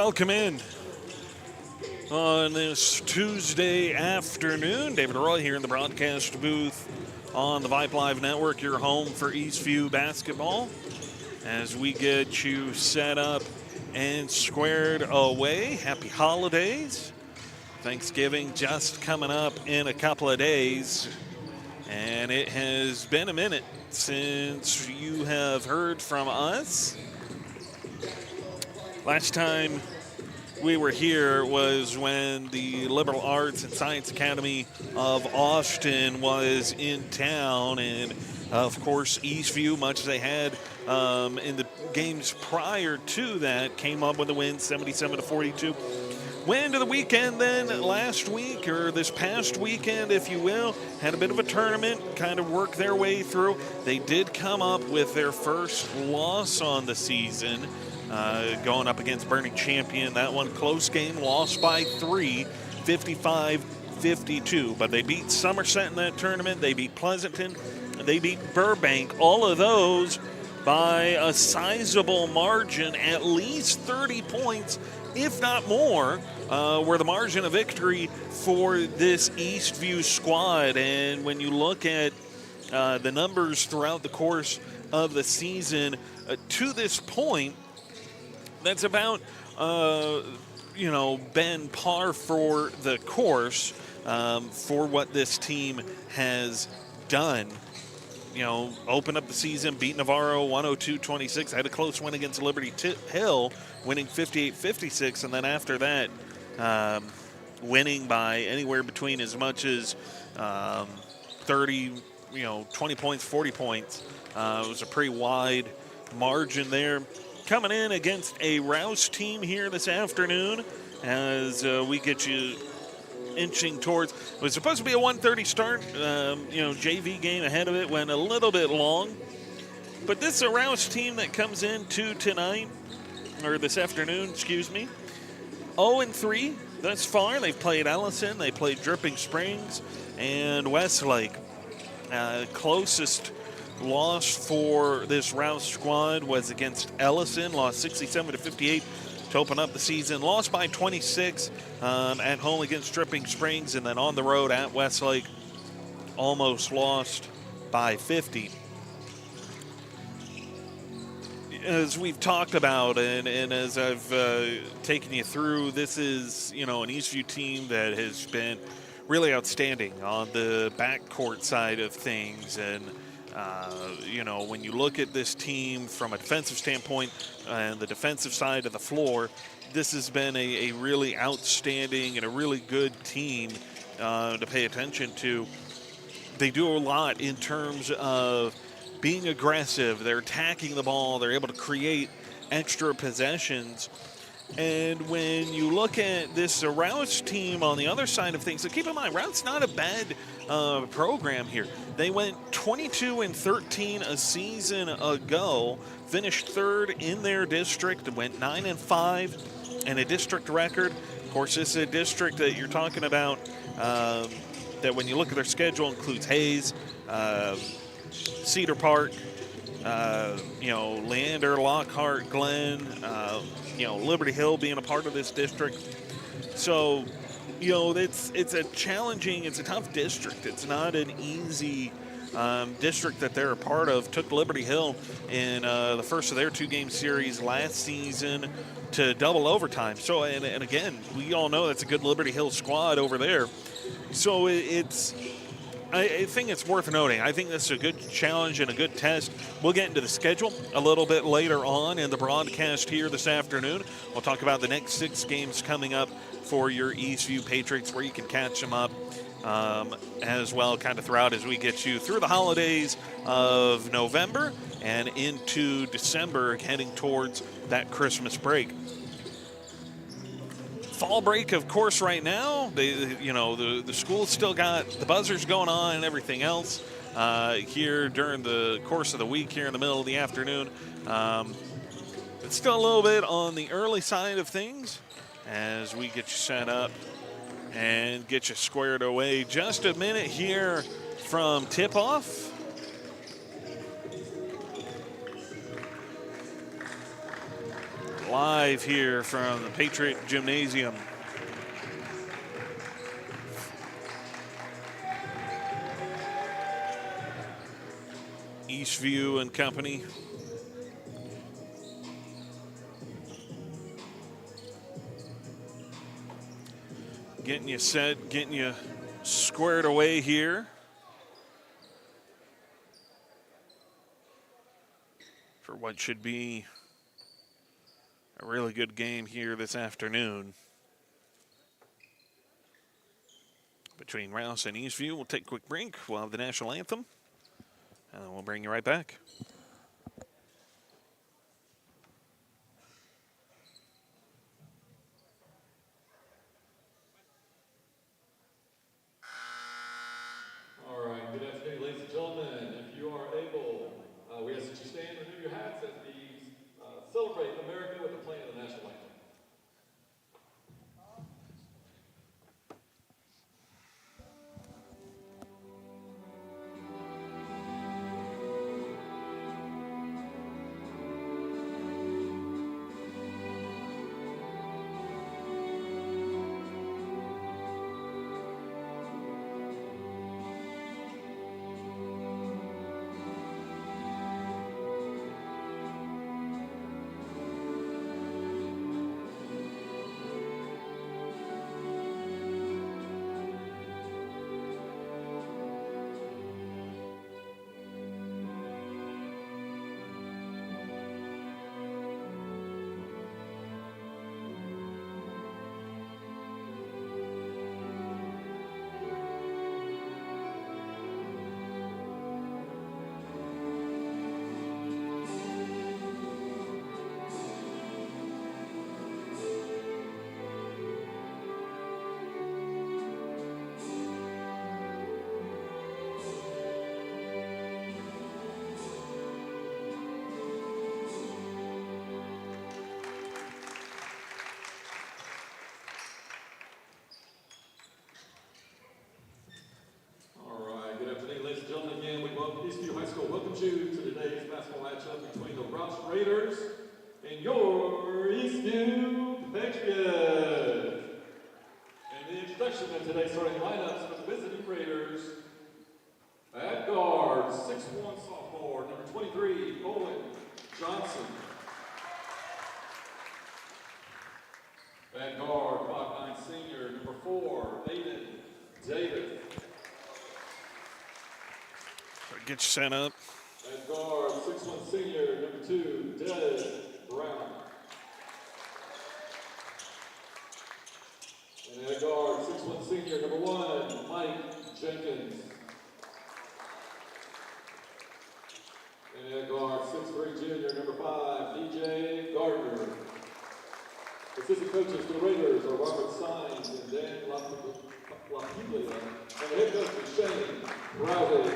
welcome in on this Tuesday afternoon. David Roy here in the broadcast booth on the Vype Live Network, your home for Eastview basketball, as we get you set up and squared away. Happy holidays. Thanksgiving just coming up in a couple of days, and it has been a minute since you have heard from us. Last time we were here was when the Liberal Arts and Science Academy of Austin was in town, and of course Eastview, much as they had in the games prior to that, came up with a win, 77-42. Went into the weekend then last week, or this past weekend, if you will, had a bit of a tournament, kind of worked their way through. They did come up with their first loss on the season, going up against Burning Champion. That one close game, lost by 3, 55-52. But they beat Somerset in that tournament. They beat Pleasanton. They beat Burbank. All of those by a sizable margin, at least 30 points, if not more, were the margin of victory for this Eastview squad. And when you look at the numbers throughout the course of the season, to this point, that's about, been par for the course for what this team has done. You know, opened up the season, beat Navarro 102-26, had a close win against Liberty Hill, winning 58-56, and then after that, winning by anywhere between as much as 30, 20 points, 40 points. It was a pretty wide margin there. Coming in against a Rouse team here this afternoon as we get you inching towards, it was supposed to be a 1:30 start. JV game ahead of it went a little bit long. But this is a Rouse team that comes into tonight, or this afternoon, 0-3 thus far. They've played Ellison, they played Dripping Springs, and Westlake. Closest loss for this Rouse squad was against Ellison, lost 67-58 to open up the season. Lost by 26 at home against Dripping Springs, and then on the road at Westlake, almost lost by 50. As we've talked about, and as I've taken you through, this is, an Eastview team that has been really outstanding on the backcourt side of things. And when you look at this team from a defensive standpoint and the defensive side of the floor, this has been a really outstanding and a really good team to pay attention to. They do a lot in terms of being aggressive. They're attacking the ball. They're able to create extra possessions. And when you look at this Rouse team on the other side of things, so keep in mind, Rouse's not a bad program here. They went 22-13 a season ago, finished third in their district, went 9-5 and a district record. Of course, this is a district that you're talking about that when you look at their schedule includes Hayes, Cedar Park, Leander, Lockhart, Glen, Liberty Hill being a part of this district. So, it's a challenging, it's a tough district. It's not an easy district that they're a part of. Took Liberty Hill in the first of their 2-game series last season to double overtime. So, and again, we all know that's a good Liberty Hill squad over there. So I think it's worth noting. I think this is a good challenge and a good test. We'll get into the schedule a little bit later on in the broadcast here this afternoon. We'll talk about the next 6 games coming up for your Eastview Patriots, where you can catch them up as well kind of throughout as we get you through the holidays of November and into December, heading towards that Christmas break. Fall break, of course, right now. The school's still got the buzzers going on and everything else here during the course of the week here in the middle of the afternoon. It's still a little bit on the early side of things as we get you set up and get you squared away. Just a minute here from tip-off. live here from the Patriot Gymnasium. Eastview and company. Getting you set, getting you squared away here for what should be a really good game here this afternoon between Rouse and Eastview. We'll take a quick break. We'll have the national anthem, and then we'll bring you right back. All right, good afternoon, ladies and gentlemen. If you are able, we ask that you stand and remove your hats as we celebrate America with the playing of the national anthem. Eastview High School welcomes you to today's basketball matchup between the Rouse Raiders and your Eastview Patriots. And the introduction of today's starting lineups for the visiting Raiders. At guard, 6'1" sophomore, number 23, Owen Johnson. At guard, 5'9" senior, number 4, Aiden Davis. Get you set up. At guard, 6'1" senior, number 2, Des Brown. And at guard, 6'1" senior, number 1, Mike Jenkins. And at guard, 6'3" junior, number 5, DJ Gardner. Assistant coaches for the Raiders are Robert Sines and Dan LaPiglia. And the head coach is Shane Rouse.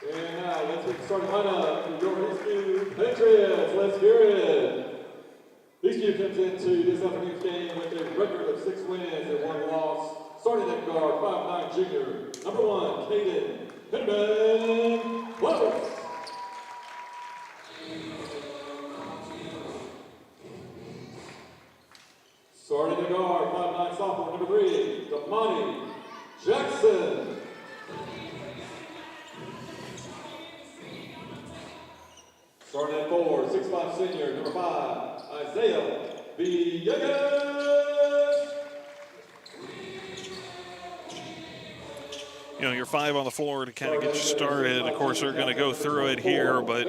And now let's get started lineup for your Eastview Patriots. Let's hear it. Eastview comes into this afternoon's game with a record of 6 wins and 1 loss. Starting at guard, 5'9" junior, number 1, Caden Hinderman Close. Starting at guard, 5'9" sophomore, number 3, Damani Jackson. Starting at 4, 6'5" senior, number 5, Isaiah Villegas. You know, you're 5 on the floor to kind of get you started. Of course, they're going to go through it here, but,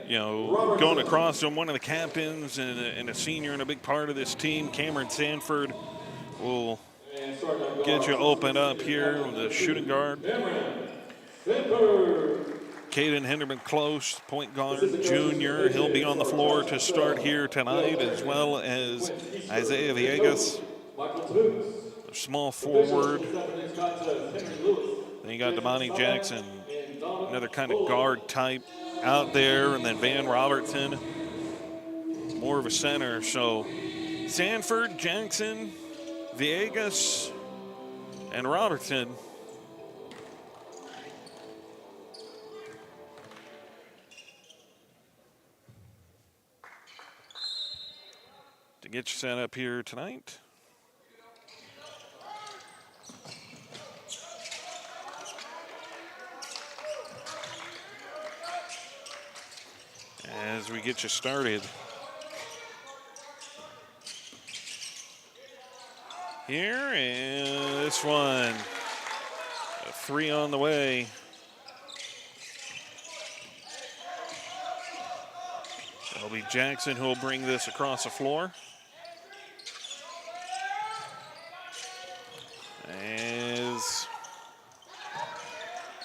you know, going across from one of the captains and a senior and a big part of this team, Cameron Sanford, will get you open up here with the shooting guard. Caden Hinderman Close, point guard, junior. He'll be on the floor to start here tonight, as well as Isaiah Villegas, a small forward. Then you got Damani Jackson, another kind of guard type out there, and then Van Robertson, more of a center. So Sanford, Jackson, Villegas, and Robertson. To get you set up here tonight. As we get you started here, and this one, a 3 on the way. It'll be Jackson who will bring this across the floor. As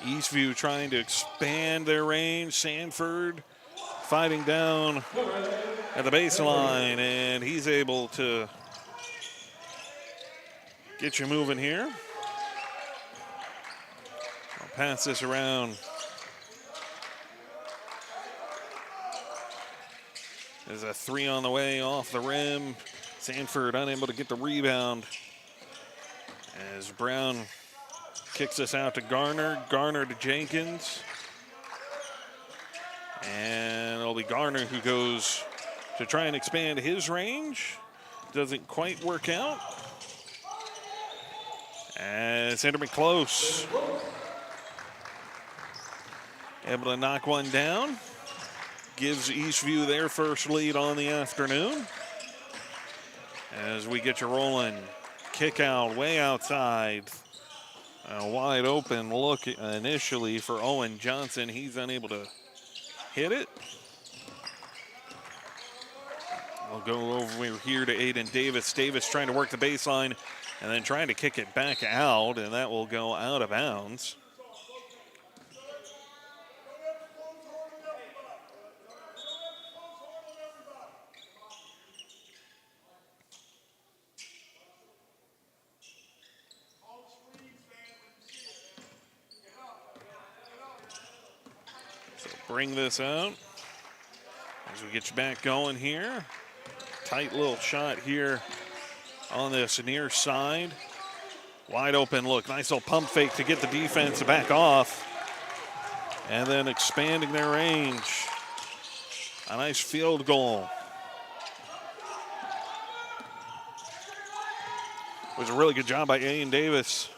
Eastview trying to expand their range, Sanford fighting down at the baseline, and he's able to get you moving here. I'll pass this around. There's a 3 on the way off the rim. Sanford unable to get the rebound. As Brown kicks this out to Garner. Garner to Jenkins. And it'll be Garner who goes to try and expand his range. Doesn't quite work out. As Hinderman close. Able to knock one down. Gives Eastview their first lead on the afternoon. As we get you rolling. Kick out way outside. A wide open look initially for Owen Johnson. He's unable to hit it. We'll go over here to Aiden Davis. Davis trying to work the baseline and then trying to kick it back out, and that will go out of bounds. Bring this out as we get you back going here. Tight little shot here on this near side. Wide open look. Nice little pump fake to get the defense to back off. And then expanding their range. A nice field goal. It was a really good job by Aiden Davis.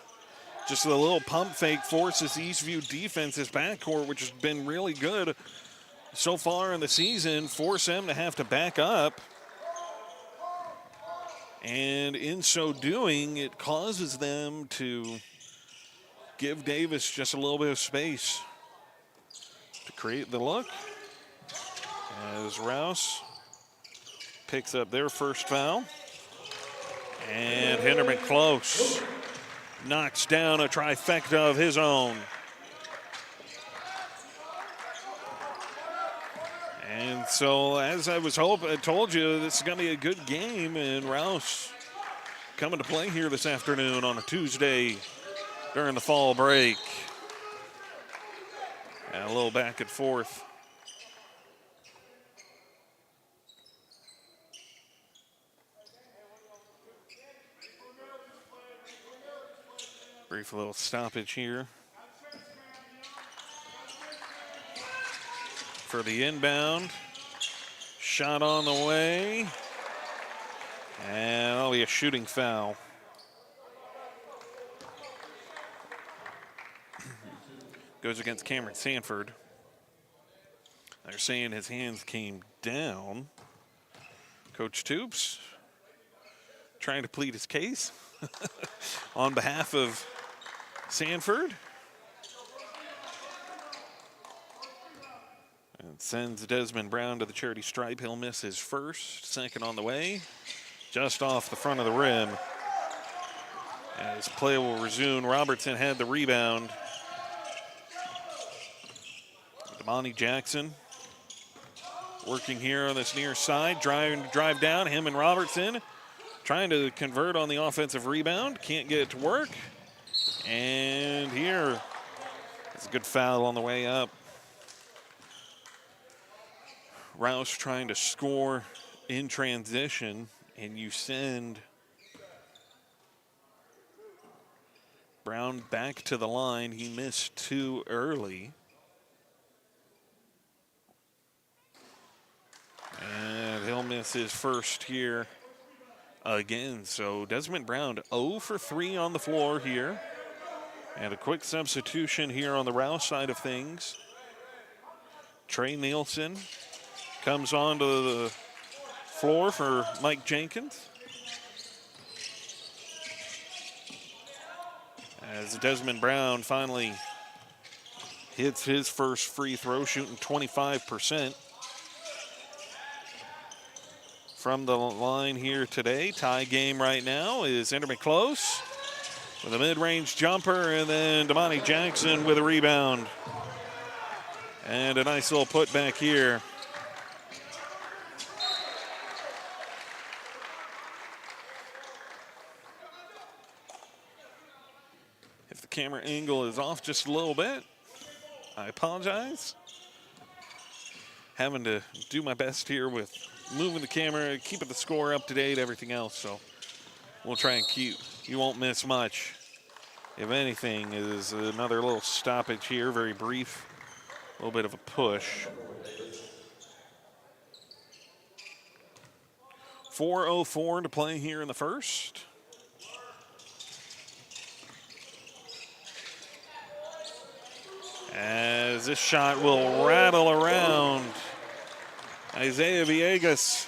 Just a little pump fake forces Eastview defense's backcourt, which has been really good so far in the season, force them to have to back up. And in so doing, it causes them to give Davis just a little bit of space to create the look. As Rouse picks up their first foul. And Hinderman close. Knocks down a trifecta of his own. And so, as I told you, this is going to be a good game, and Rouse coming to play here this afternoon on a Tuesday during the fall break. And a little back and forth. Brief little stoppage here for the inbound. Shot on the way. And that'll be a shooting foul. Goes against Cameron Sanford. They're saying his hands came down. Coach Toops trying to plead his case on behalf of Sanford. And sends Desmond Brown to the charity stripe. He'll miss his first. Second on the way. Just off the front of the rim. As play will resume, Robertson had the rebound. Damani Jackson working here on this near side. Drive down, him and Robertson. Trying to convert on the offensive rebound. Can't get it to work. And here, it's a good foul on the way up. Rouse trying to score in transition, and you send Brown back to the line. He missed too early. And he'll miss his first here again. So Desmond Brown 0 for 3 on the floor here. And a quick substitution here on the Rouse side of things. Trey Nielsen comes onto the floor for Mike Jenkins. As Desmond Brown finally hits his first free throw, shooting 25% from the line here today. Tie game right now is Enderman close with a mid-range jumper, and then Damani Jackson with a rebound. And a nice little putback here. If the camera angle is off just a little bit, I apologize. Having to do my best here with moving the camera, keeping the score up to date, everything else. So we'll try and keep, you won't miss much. If anything, is another little stoppage here, very brief, a little bit of a push. 4:04 to play here in the first. As this shot will rattle around Isaiah Villegas.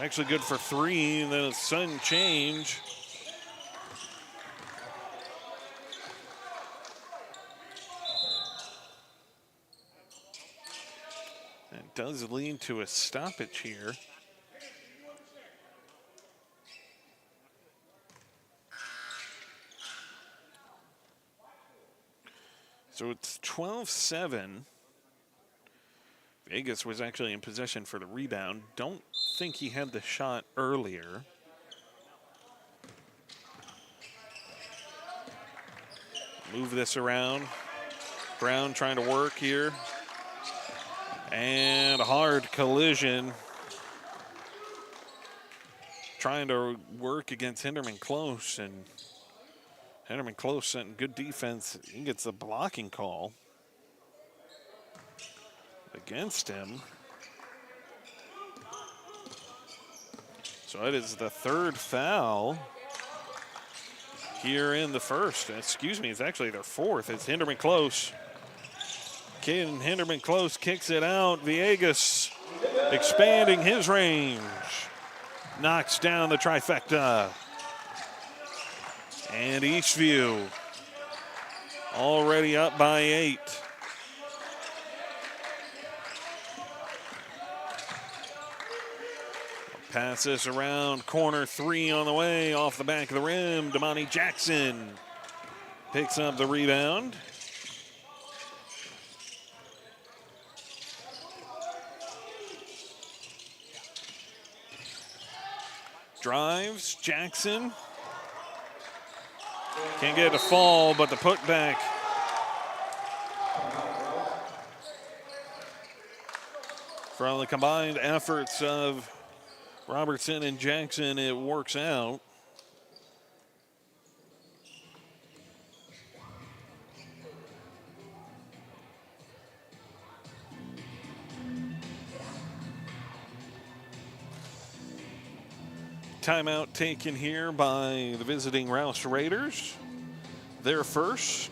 Actually good for 3, and then a sudden change. It does lead to a stoppage here. So it's 12-7. Vegas was actually in possession for the rebound. Don't think he had the shot earlier. Move this around. Brown trying to work here. And a hard collision. Trying to work against Hinderman Close, and Hinderman Close sent good defense. He gets a blocking call against him. So it is the third foul here in the first. Excuse me, it's actually their fourth. It's Hinderman Close. Ken Hinderman Close kicks it out. Villegas expanding his range. Knocks down the trifecta. And Eastview already up by 8. Pass this around, corner 3 on the way, off the back of the rim. Damani Jackson picks up the rebound. Drives, Jackson. Can't get it to fall, but the putback. From the combined efforts of Robertson and Jackson, it works out. Timeout taken here by the visiting Rouse Raiders. They're first.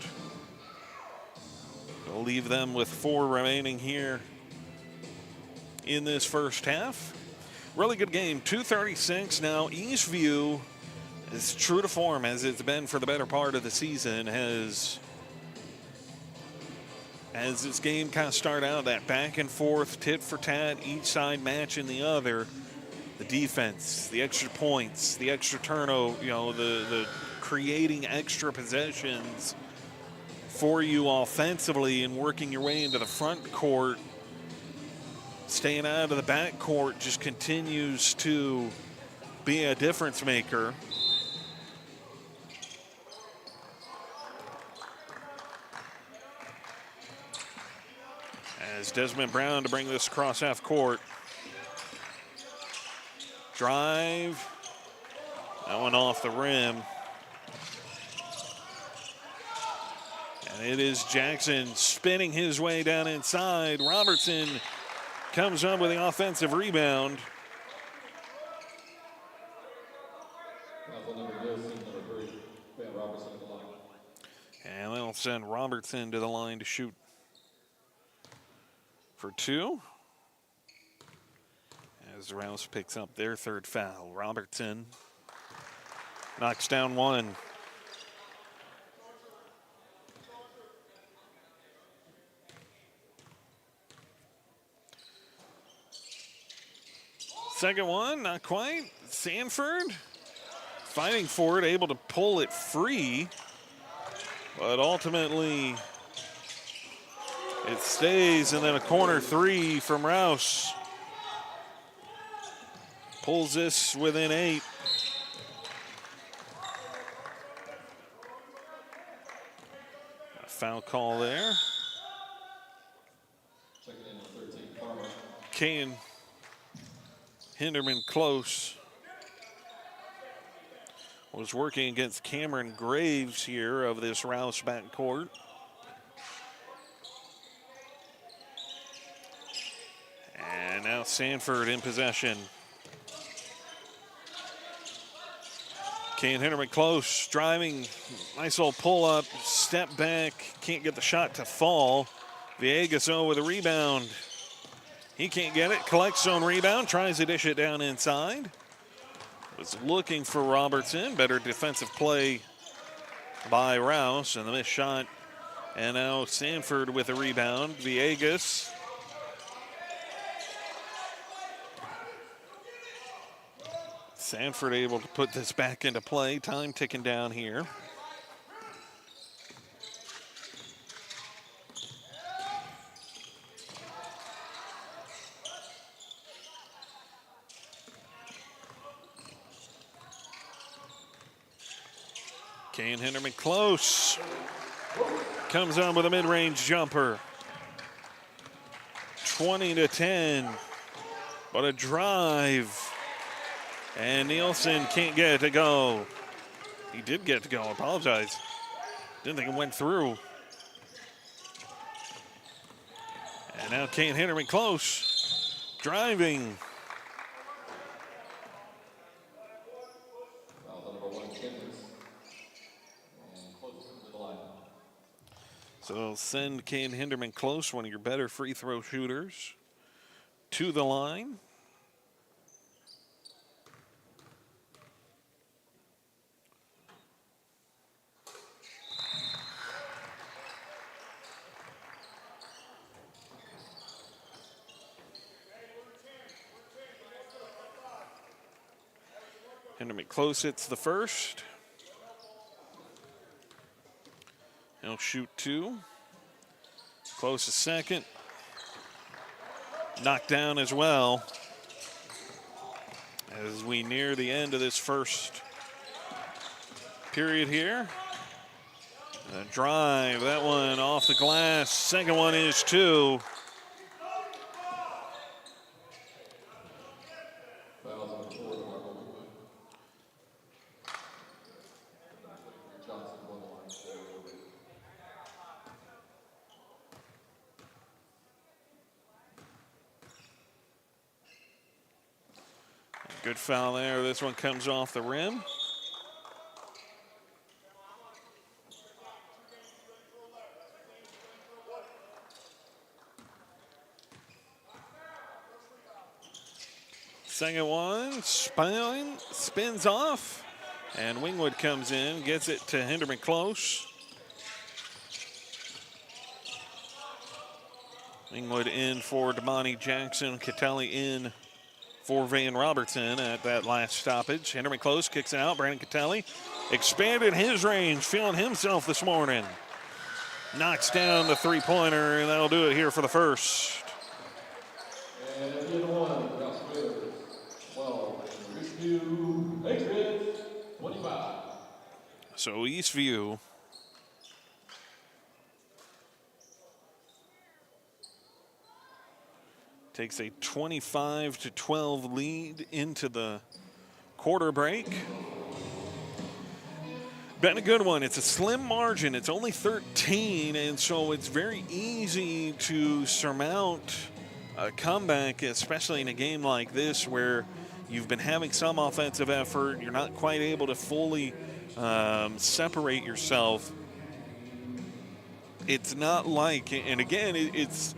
We'll leave them with 4 remaining here in this first half. Really good game, 2:36 now. Eastview is true to form as it's been for the better part of the season. As this game kind of started out, that back and forth, tit for tat, each side matching the other. The defense, the extra points, the extra turnover, the creating extra possessions for you offensively and working your way into the front court. Staying out of the back court just continues to be a difference maker. As Desmond Brown to bring this across half court. Drive. That one off the rim. And it is Jackson spinning his way down inside. Robertson comes up with the offensive rebound. And they'll send Robertson to the line to shoot for 2. As Rouse picks up their 3rd foul. Robertson knocks down 1. Second one, not quite. Sanford fighting for it, able to pull it free. But ultimately, it stays, and then a corner 3 from Rouse. Pulls this within 8. A foul call there. Kane Hinderman close. Was working against Cameron Graves here of this Rouse backcourt. And now Sanford in possession. Kane Hinderman close, driving, nice little pull up, step back, can't get the shot to fall. Villegas with a rebound. He can't get it, collects his own rebound, tries to dish it down inside. Was looking for Robertson, better defensive play by Rouse, and the missed shot. And now Sanford with a rebound, Villegas. Sanford able to put this back into play, time ticking down here. Kane Hinderman close. Comes on with a mid-range jumper. 20-10. But a drive. And Nielsen can't get it to go. He did get it to go, I apologize. Didn't think it went through. And now Kane Hinderman close. Driving. So send Kane Hinderman close, one of your better free throw shooters, to the line. Hinderman close hits the first. He'll shoot 2. Close a second. Knocked down as well. As we near the end of this first period here. A drive, that one off the glass. Second one is 2. Good foul there. This one comes off the rim. Second one, spins off, and Wingwood comes in, gets it to Hinderman close. Wingwood in for Damani Jackson, Catelli in for Van Robertson at that last stoppage. Hinderman close, kicks it out. Brandon Catelli expanded his range, feeling himself this morning. Knocks down the three-pointer, and that'll do it here for the first. And at the end of 1, Rouse Raiders 12, Eastview Patriots 25. So Eastview Takes a 25-12 lead into the quarter break. Been a good one. It's a slim margin. It's only 13, and so it's very easy to surmount a comeback, especially in a game like this where you've been having some offensive effort. You're not quite able to fully separate yourself. It's not like, and again, it's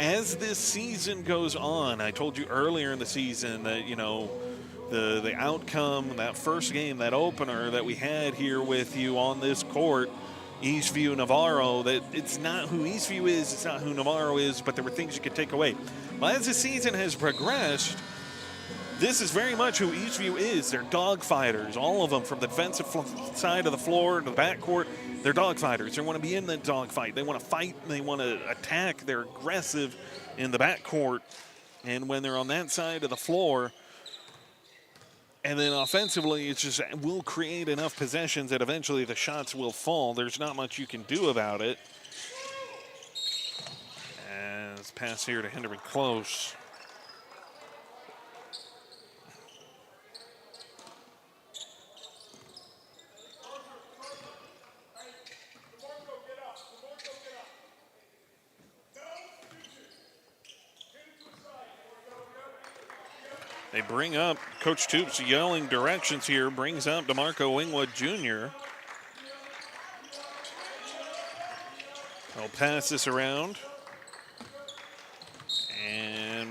as this season goes on. I told you earlier in the season that, you know, the outcome, that first game, that opener that we had here with you on this court, Eastview Navarro, that it's not who Eastview is, it's not who Navarro is, but there were things you could take away. Well, as the season has progressed, this is very much who Eastview is. They're dog fighters, all of them, from the defensive side of the floor to the backcourt. They're dog fighters. They want to be in the dog fight. They want to fight. They want to attack. They're aggressive in the backcourt. And when they're on that side of the floor, and then offensively, it's just we'll create enough possessions that eventually the shots will fall. There's not much you can do about it. As pass here to Hinderman close. They bring up, Coach Toops yelling directions here, brings up DeMarco Wingwood Jr. They'll pass this around. And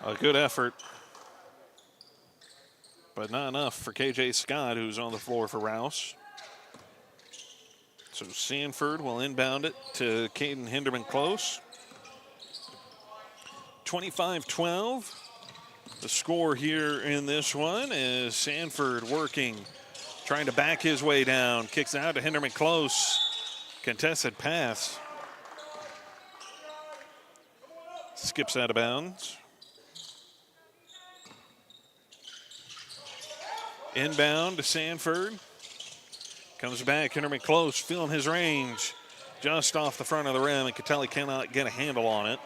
a good effort, but not enough for KJ Scott, who's on the floor for Rouse. So Sanford will inbound it to Caden Hinderman close. 25-12. The score here in this one is Sanford working, trying to back his way down. Kicks out to Hinderman close. Contested pass. Skips out of bounds. Inbound to Sanford. Comes back, Hinderman close, feeling his range. Just off the front of the rim, and Catelli cannot get a handle on it.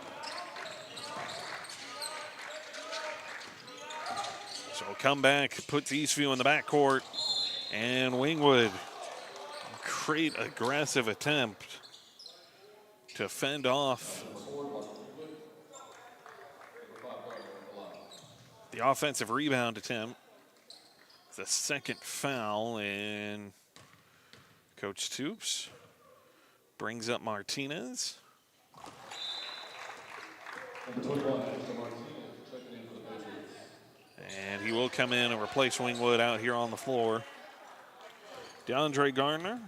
So come back, puts Eastview in the backcourt, and Wingwood, great aggressive attempt to fend off the offensive rebound attempt. The second foul, and Coach Toops brings up Martinez. And he will come in and replace Wingwood out here on the floor. DeAndre Gardner.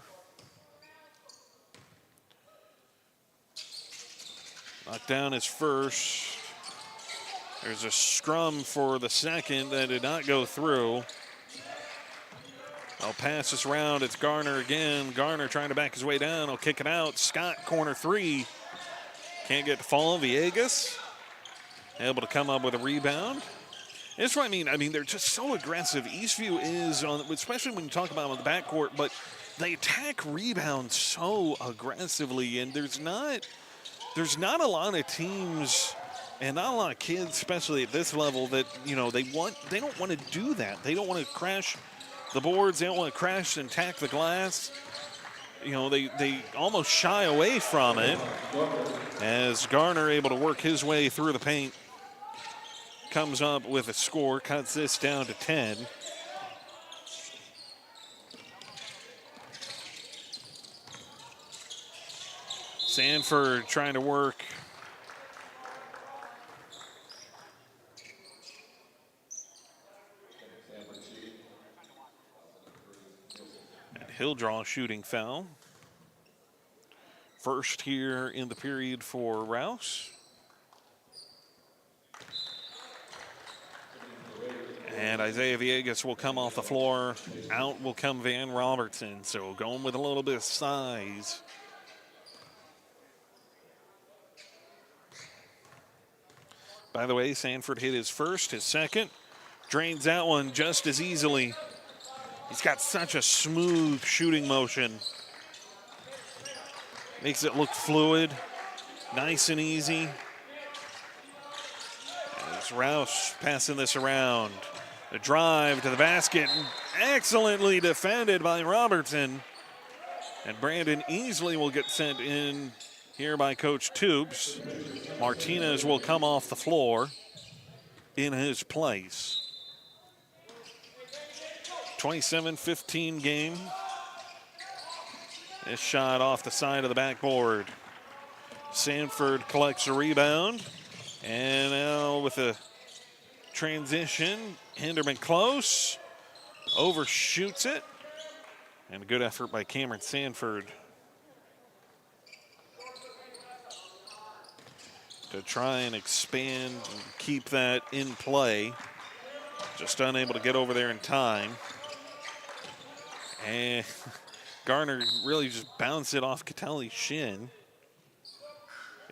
Knocked down his first. There's a scrum for the second that did not go through. I'll pass this around. It's Garner again. Garner trying to back his way down. He'll kick it out. Scott, corner three. Can't get to fall. Villegas able to come up with a rebound. That's what I mean. They're just so aggressive. Eastview is, especially when you talk about them on the backcourt, but they attack rebounds so aggressively, and there's not a lot of teams and not a lot of kids, especially at this level, that they don't want to do that. They don't want to crash the boards. They don't want to crash and tack the glass. They almost shy away from it. As Garner able to work his way through the paint, comes up with a score, cuts this down to 10. Sanford trying to work. And he'll draw a shooting foul. First here in the period for Rouse. And Isaiah Villegas will come off the floor. Out will come Van Robertson. So going with a little bit of size. By the way, Sanford hit his first, his second. Drains that one just as easily. He's got such a smooth shooting motion. Makes it look fluid, nice and easy. As Rouse passing this around. A drive to the basket, excellently defended by Robertson. And Brandon Easley will get sent in here by Coach Tubes. Martinez will come off the floor in his place. 27-15 game. This shot off the side of the backboard. Sanford collects a rebound. And now with a transition, Hinderman close. Overshoots it. And a good effort by Cameron Sanford to try and expand and keep that in play. Just unable to get over there in time. And Garner really just bounced it off Catelli's shin.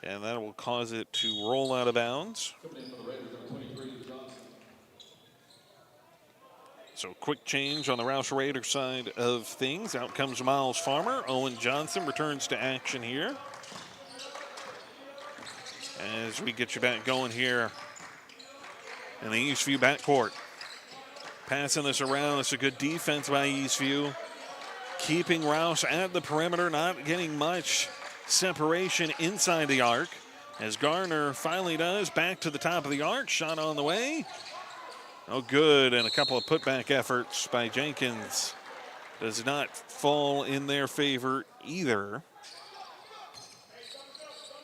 And that will cause it to roll out of bounds. So quick change on the Rouse Raiders side of things. Out comes Miles Farmer. Owen Johnson returns to action here. As we get you back going here in the Eastview backcourt. Passing this around. It's a good defense by Eastview. Keeping Rouse at the perimeter, not getting much separation inside the arc. As Garner finally does, back to the top of the arc. Shot on the way. Oh, good, and a couple of putback efforts by Jenkins. Does not fall in their favor either.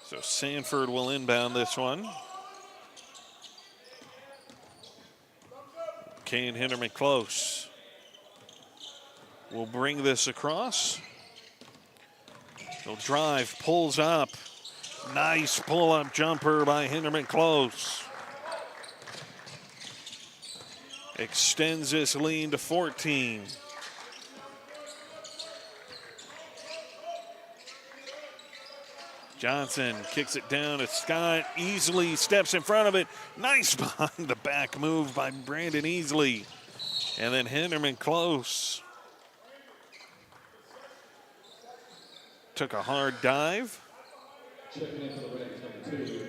So Sanford will inbound this one. Kane Hinderman close. Will bring this across. He'll drive, pulls up. Nice pull-up jumper by Hinderman close. Extends this lead to 14. Johnson kicks it down to Scott. Easley steps in front of it. Nice behind the back move by Brandon Easley. And then Hinderman close. Took a hard dive. Checking into the range, number 2.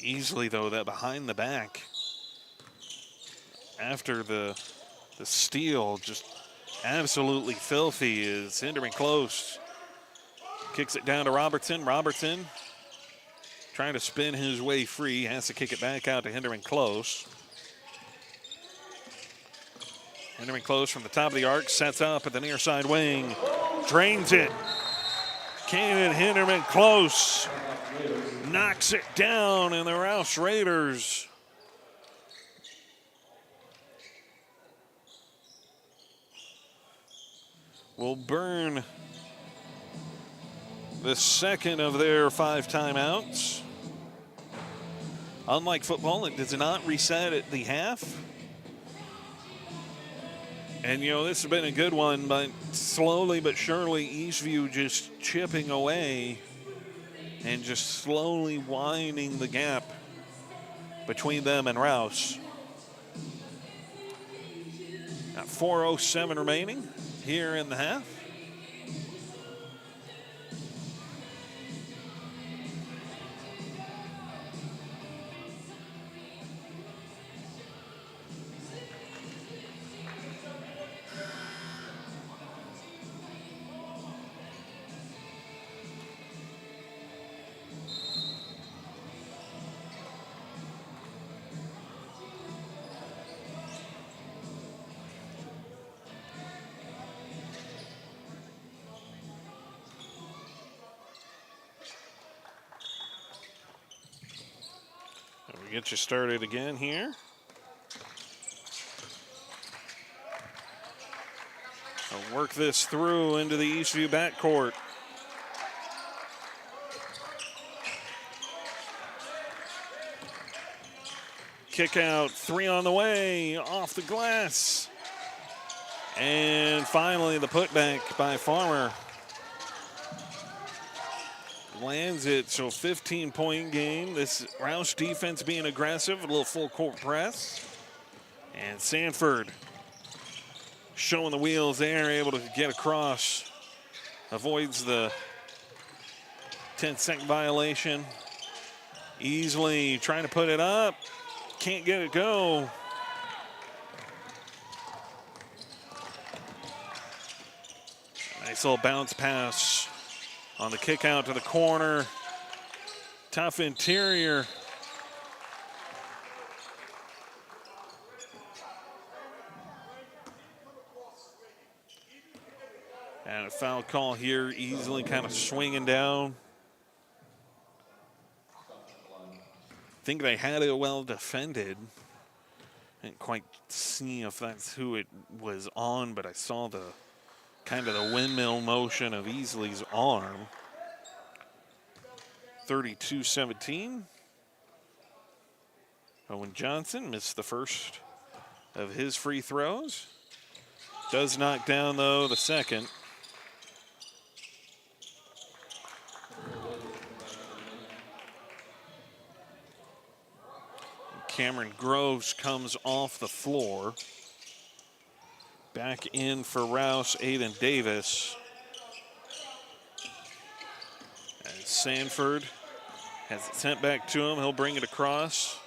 Easily, though, that behind the back after the steal, just absolutely filthy, is Hinderman close. Kicks it down to Robertson. Robertson trying to spin his way free, has to kick it back out to Hinderman close. Hinderman close from the top of the arc, sets up at the near side wing, drains it. Cannon Hinderman close. Knocks it down, and the Rouse Raiders will burn the second of their 5 timeouts. Unlike football, it does not reset at the half. And, you know, this has been a good one, but slowly but surely Eastview just chipping away and just slowly widening the gap between them and Rouse. Got 4:07 remaining here in the half. Get you started again here. I'll work this through into the Eastview backcourt. Kick out, 3 on the way, off the glass. And finally the putback by Farmer. Lands it, so 15-point game. This Rouse defense being aggressive, a little full court press. And Sanford showing the wheels there, able to get across. Avoids the 10-second violation. Easily trying to put it up. Can't get it go. Nice little bounce pass on the kick out to the corner. Tough interior. And a foul call here, easily kind of swinging down. I think they had it well defended. Didn't quite see if that's who it was on, but I saw the kind of the windmill motion of Easley's arm. 32-17. Owen Johnson missed the first of his free throws. Does knock down, though, the second. Cameron Groves comes off the floor. Back in for Rouse, Aiden Davis. And Sanford has it sent back to him. He'll bring it across.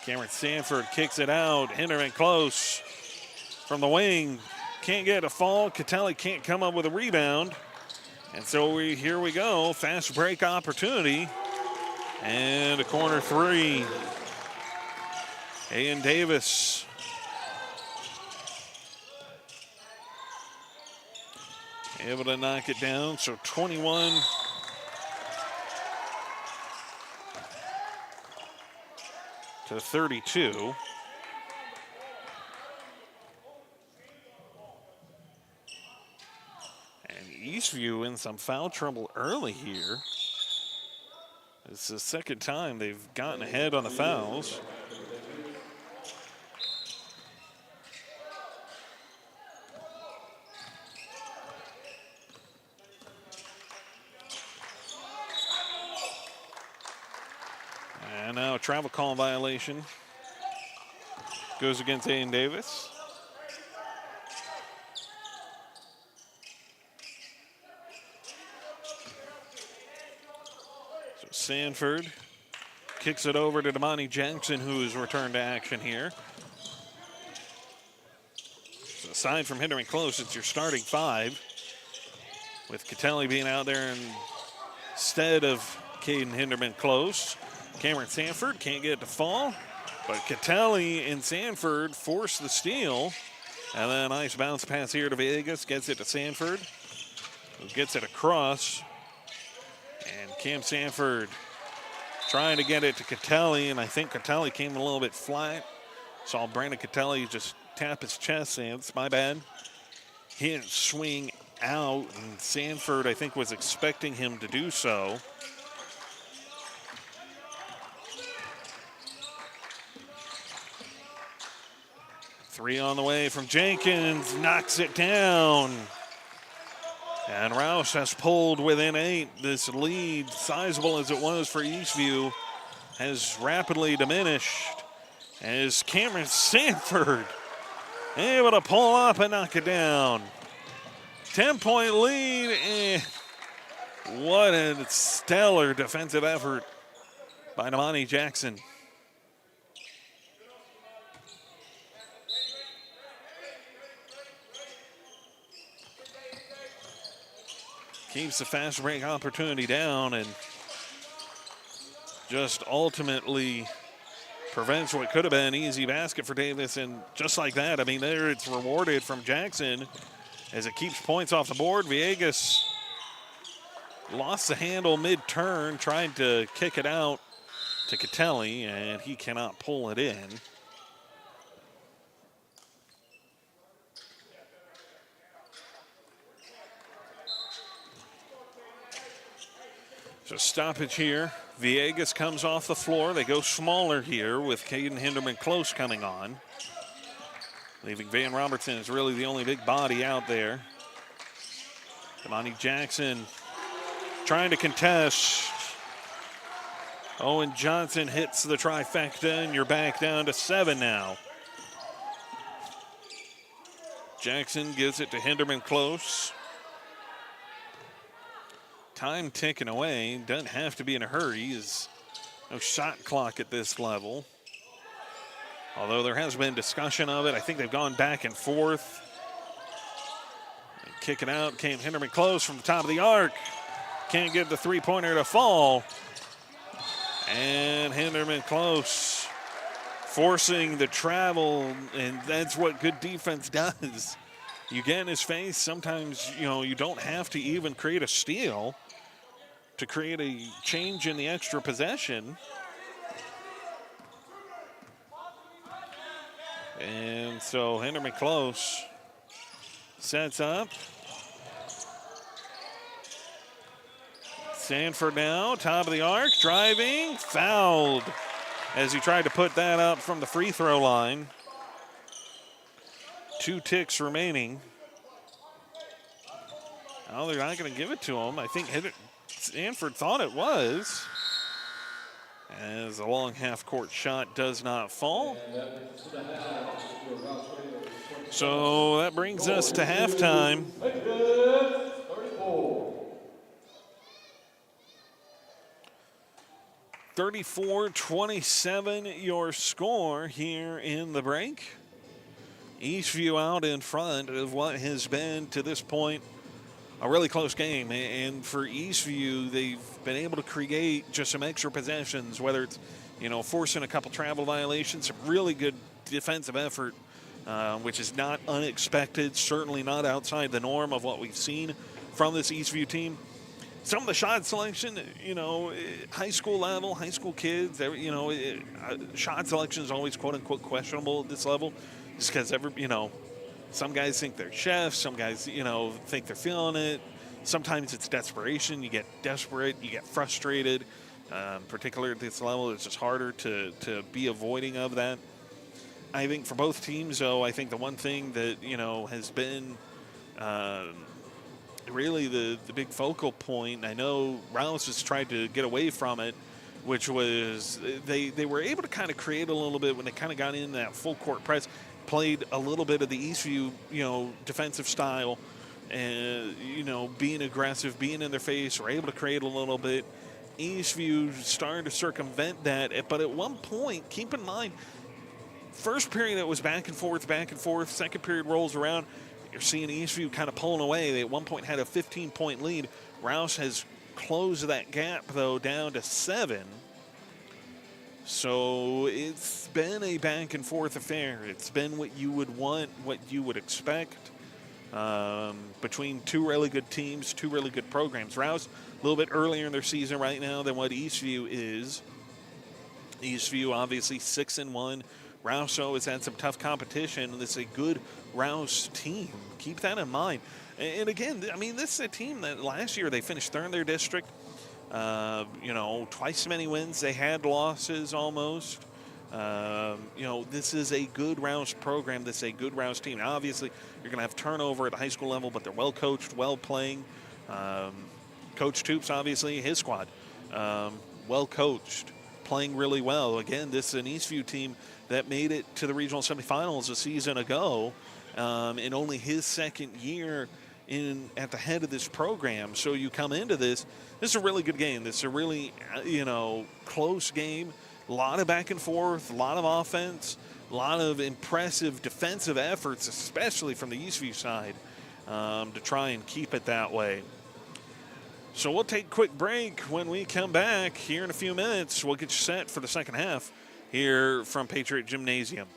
Cameron Sanford kicks it out. Hinderman close from the wing. Can't get a fall. Catelli can't come up with a rebound. And so here we go. Fast break opportunity. And a corner three. Aiden Davis. Able to knock it down. So 21. To 32. And Eastview in some foul trouble early here. It's the second time they've gotten ahead on the fouls. And now a travel call violation goes against Aiden Davis. So Sanford kicks it over to Damani Jackson, who is returned to action here. So aside from Hinderman close, it's your starting five, with Catelli being out there instead of Caden Hinderman close. Cameron Sanford can't get it to fall, but Catelli and Sanford force the steal. And then a nice bounce pass here to Vegas, gets it to Sanford, who gets it across. And Cam Sanford trying to get it to Catelli, and I think Catelli came a little bit flat. Saw Brandon Catelli just tap his chest, saying, it's my bad. He didn't swing out, and Sanford, I think, was expecting him to do so. Three on the way from Jenkins, knocks it down. And Rouse has pulled within 8. This lead, sizable as it was for Eastview, has rapidly diminished as Cameron Sanford able to pull up and knock it down. 10-point lead. What a stellar defensive effort by Damani Jackson. Keeps the fast break opportunity down and just ultimately prevents what could have been an easy basket for Davis. And just like that, I mean, there it's rewarded from Jackson as it keeps points off the board. Villegas lost the handle mid-turn, tried to kick it out to Catelli, and he cannot pull it in. So stoppage here. Villegas comes off the floor. They go smaller here with Caden Hinderman close coming on. Leaving Van Robertson is really the only big body out there. Damani Jackson trying to contest. Owen Johnson hits the trifecta, and you're back down to 7 now. Jackson gives it to Hinderman close. Time ticking away. Doesn't have to be in a hurry. There's no shot clock at this level. Although there has been discussion of it. I think they've gone back and forth. Kick it out. Came Hinderman close from the top of the arc. Can't get the three-pointer to fall. And Hinderman close. Forcing the travel, and that's what good defense does. You get in his face. Sometimes, you don't have to even create a steal to create a change in the extra possession. And so Hinderman close sets up. Sanford now, top of the arc, driving, fouled as he tried to put that up from the free throw line. 2 ticks remaining. Oh, they're not going to give it to him. I think Sanford thought it was. As a long half-court shot does not fall. So that brings us to halftime. 34-27 your score here in the break. Eastview out in front of what has been, to this point, a really close game. And for Eastview, they've been able to create just some extra possessions, whether it's, forcing a couple travel violations, some really good defensive effort, which is not unexpected, certainly not outside the norm of what we've seen from this Eastview team. Some of the shot selection, high school level, high school kids, shot selection is always quote-unquote questionable at this level, just because some guys think they're chefs, some guys, think they're feeling it. Sometimes it's desperation. You get desperate, you get frustrated. Particularly at this level, it's just harder to be avoiding of that. I think for both teams, though, I think the one thing that, has been really the big focal point, I know Rouse has tried to get away from it, which was they were able to kind of create a little bit when they kind of got in that full court press, played a little bit of the Eastview, defensive style, and, being aggressive, being in their face, were able to create a little bit. Eastview started to circumvent that, but at one point, keep in mind, first period it was back and forth, second period rolls around, you're seeing Eastview kind of pulling away. They at one point had a 15-point lead. Rouse has closed that gap, though, down to 7. So it's been a back-and-forth affair. It's been what you would want, what you would expect between two really good teams, two really good programs. Rouse, a little bit earlier in their season right now than what Eastview is. Eastview, obviously, 6-1. Rouse has had some tough competition, and it's a good Rouse team. Keep that in mind. And again, I mean, this is a team that last year they finished third in their district. Twice as many wins. They had losses almost. This is a good Rouse program. This is a good Rouse team. Now, obviously, you're going to have turnover at the high school level, but they're well coached, well playing. Coach Toops, obviously, his squad, well coached, playing really well. Again, this is an Eastview team that made it to the regional semifinals a season ago, in only his second year at the head of this program. So you come into this is a really good game. This is a really, close game. A lot of back and forth, a lot of offense, a lot of impressive defensive efforts, especially from the Eastview side, to try and keep it that way. So we'll take a quick break. When we come back here in a few minutes, we'll get you set for the second half here from Patriot Gymnasium.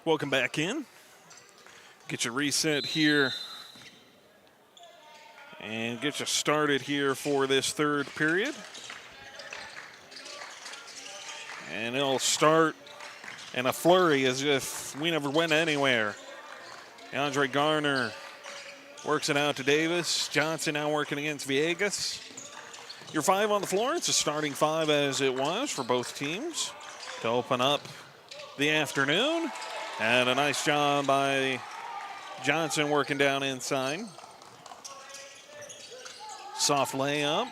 Welcome back in. Get you reset here and get you started here for this third period. And it'll start in a flurry as if we never went anywhere. Andre Garner works it out to Davis. Johnson now working against Villegas. Your 5 on the floor. It's a starting 5 as it was for both teams to open up the afternoon. And a nice job by Johnson working down inside. Soft layup.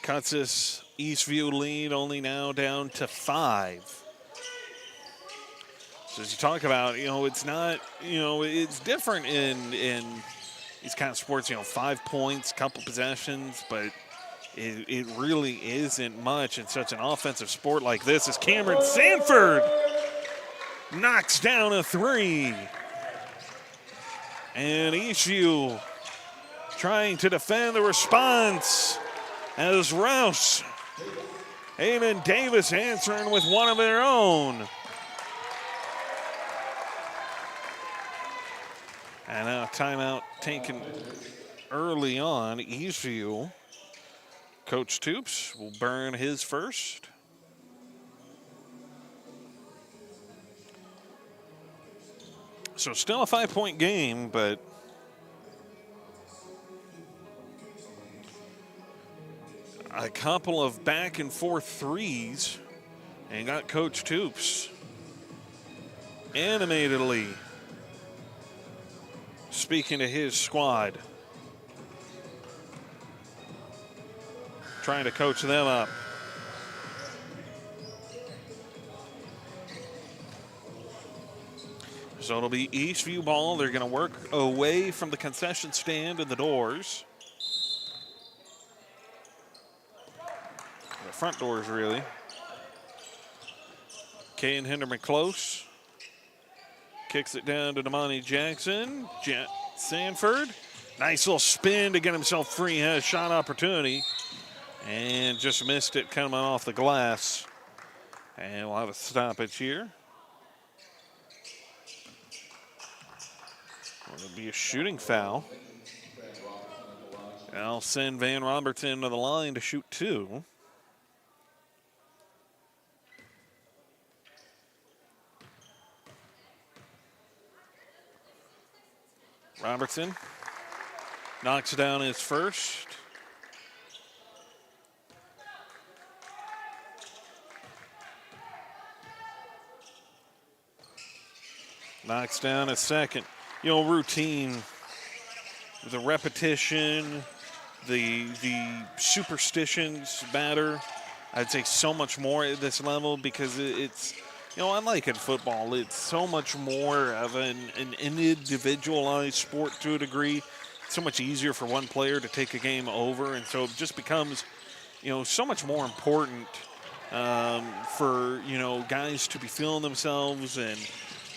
Cuts this Eastview lead only now down to 5. So as you talk about, it's not, it's different in these kind of sports, 5 points, couple possessions, but it really isn't much in such an offensive sport like this as Cameron Sanford knocks down a 3. And Eastview trying to defend the response as Rouse, Eamon Davis answering with one of their own. And now timeout taken early on. Eastview. Coach Toops will burn his first. So still a 5-point game, but a couple of back and forth threes, and got Coach Toops animatedly speaking to his squad, trying to coach them up. So it'll be Eastview ball. They're going to work away from the concession stand and the doors. The front doors, really. Caden Hinderman close. Kicks it down to Damani Jackson. Sanford. Nice little spin to get himself free. Has a shot opportunity. And just missed it coming off the glass. And we'll have a stoppage here. It'll be a shooting foul. And I'll send Van Robertson to the line to shoot 2. Robertson knocks down his first. Knocks down his second. Routine, the repetition, the superstitions matter. I'd say so much more at this level because it's, unlike in football, it's so much more of an individualized sport to a degree. It's so much easier for one player to take a game over, and so it just becomes, so much more important for, guys to be feeling themselves, and,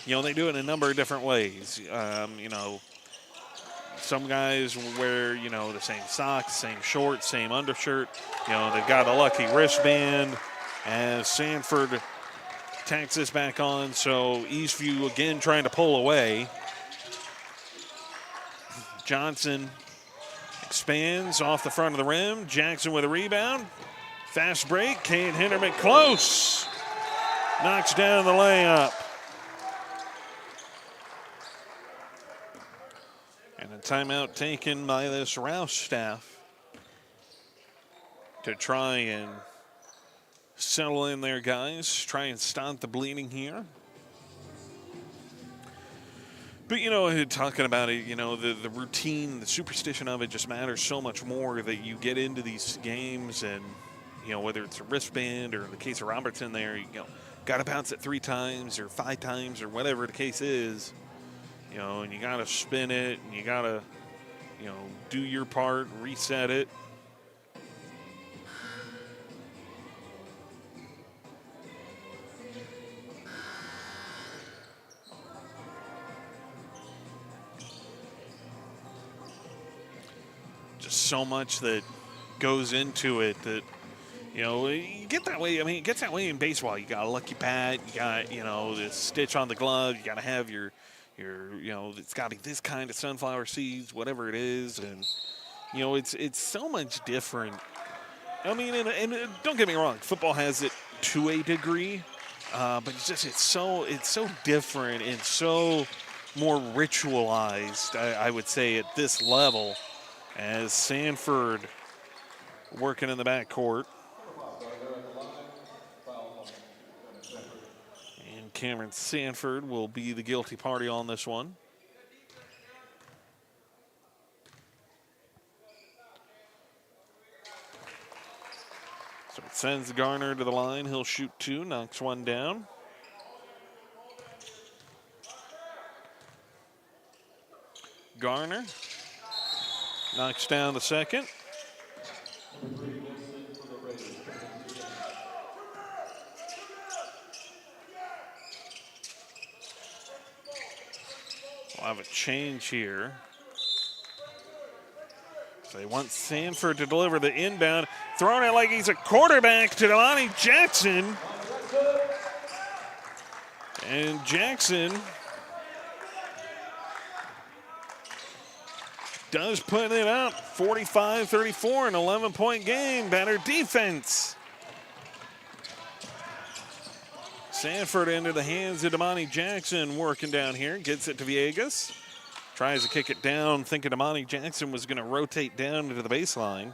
they do it in a number of different ways. Some guys wear, the same socks, same shorts, same undershirt. They've got a lucky wristband as Sanford tacks this back on. So Eastview again trying to pull away. Johnson expands off the front of the rim. Jackson with a rebound. Fast break. Caden Hinderman close. Knocks down the layup. And a timeout taken by this Rouse staff to try and settle in their guys, try and stop the bleeding here. But, talking about it, the routine, the superstition of it just matters so much more that you get into these games and, whether it's a wristband or in the case of Robertson there, got to bounce it 3 times or 5 times or whatever the case is. And you got to spin it, and you got to, do your part, reset it. Just so much that goes into it that, You know, you get that way. I mean, it gets that way in baseball. You got a lucky bat. You got, you know, this stitch on the glove. You got to have your, you know, it's got to be this kind of sunflower seeds, whatever it is, and you know, it's so much different. I mean, and don't get me wrong, football has it to a degree, but it's so different and so more ritualized. I would say at this level, as Sanford working in the backcourt. And Cameron Sanford will be the guilty party on this one. So it sends Garner to the line. He'll shoot 2, knocks 1 down. Garner knocks down the second. We'll have a change here. So they want Sanford to deliver the inbound. Throwing it like he's a quarterback to Damani Jackson. And Jackson does put it up. 45-34, an 11-point game. Better defense. Sanford into the hands of Damani Jackson working down here. Gets it to Villegas. Tries to kick it down, thinking Damani Jackson was going to rotate down to the baseline.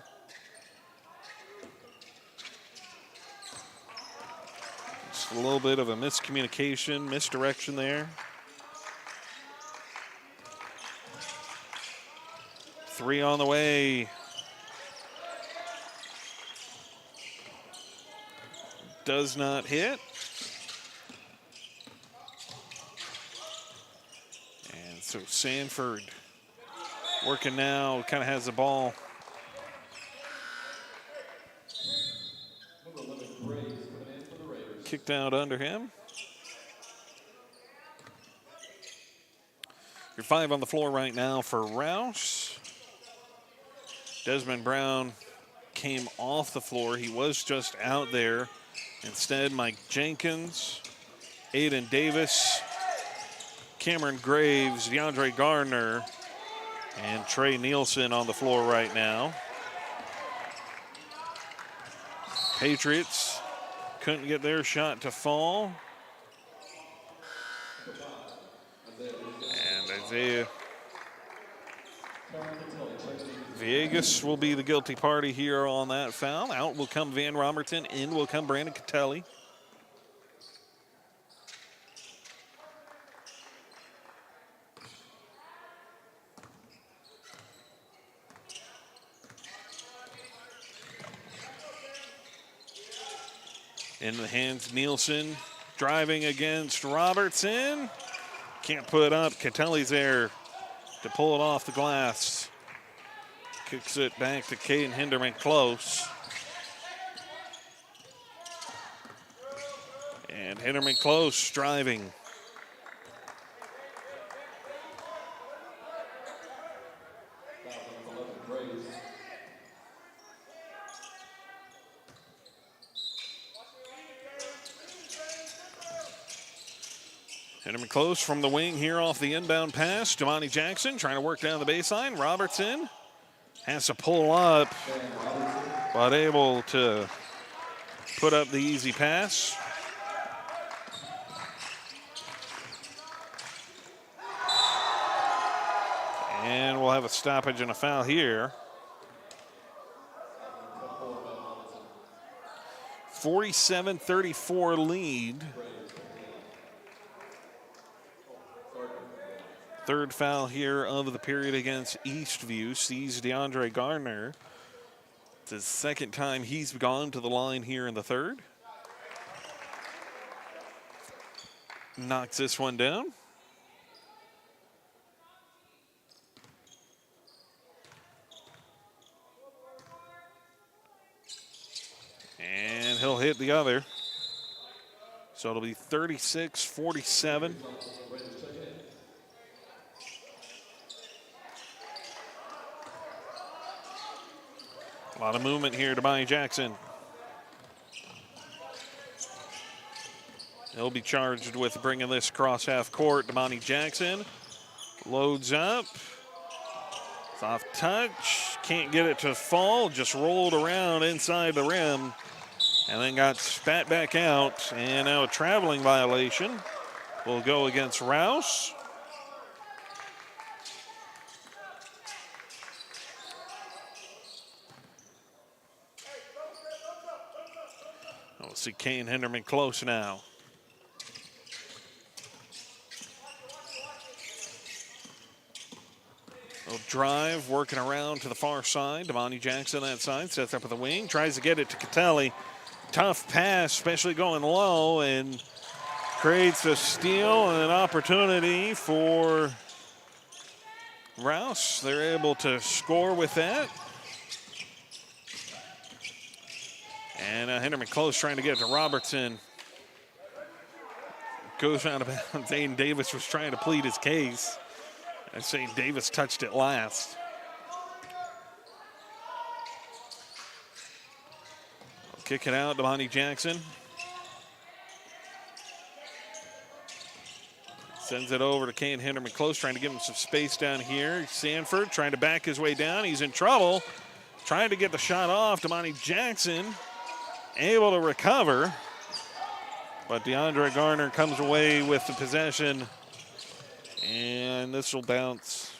Just a little bit of a miscommunication, misdirection there. 3 on the way. Does not hit. And so Sanford working now, kind of has the ball. Kicked out under him. Your 5 on the floor right now for Rouse. Desmond Brown came off the floor. He was just out there. Instead, Mike Jenkins, Aiden Davis, Cameron Graves, DeAndre Gardner, and Trey Nielsen on the floor right now. Patriots couldn't get their shot to fall. And Isaiah Villegas will be the guilty party here on that foul. Out will come Van Robertson. In will come Brandon Catelli. In the hands, Nielsen driving against Robertson. Can't put up. Catelli's there to pull it off the glass. Kicks it back to Caden Hinderman close. And Hinderman close driving. Hinderman close from the wing here off the inbound pass. Damani Jackson trying to work down the baseline. Robertson has to pull up, but able to put up the easy pass. And we'll have a stoppage and a foul here. 47-34 lead. Third foul here of the period against Eastview. Sees DeAndre Gardner. It's his second time he's gone to the line here in the third. Knocks this one down. And he'll hit the other. So it'll be 36-47. A lot of movement here to Damani Jackson. He'll be charged with bringing this across half court. Damani Jackson loads up. Soft touch. Can't get it to fall. Just rolled around inside the rim and then got spat back out. And now a traveling violation will go against Rouse. We'll see Kane Henderman close now. Little drive, working around to the far side. Damani Jackson that side, sets up at the wing, tries to get it to Catelli. Tough pass, especially going low, and creates a steal and an opportunity for Rouse. They're able to score with that. And Henderman close, trying to get it to Robertson. Goes out of bounds. Aiden Davis was trying to plead his case. I say Davis touched it last. Kick it out, Damani Jackson. Sends it over to Kane Henderman close, trying to give him some space down here. Sanford trying to back his way down. He's in trouble. Trying to get the shot off. Damani Jackson able to recover. But DeAndre Garner comes away with the possession. And this will bounce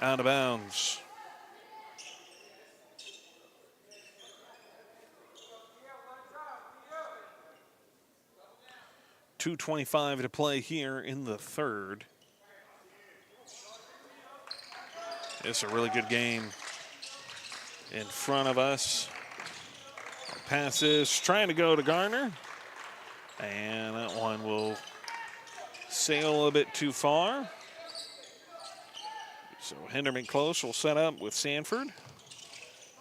out of bounds. .225 to play here in the third. It's a really good game in front of us. Pass is trying to go to Garner. And that one will sail a bit too far. So Henderman close will set up with Sanford.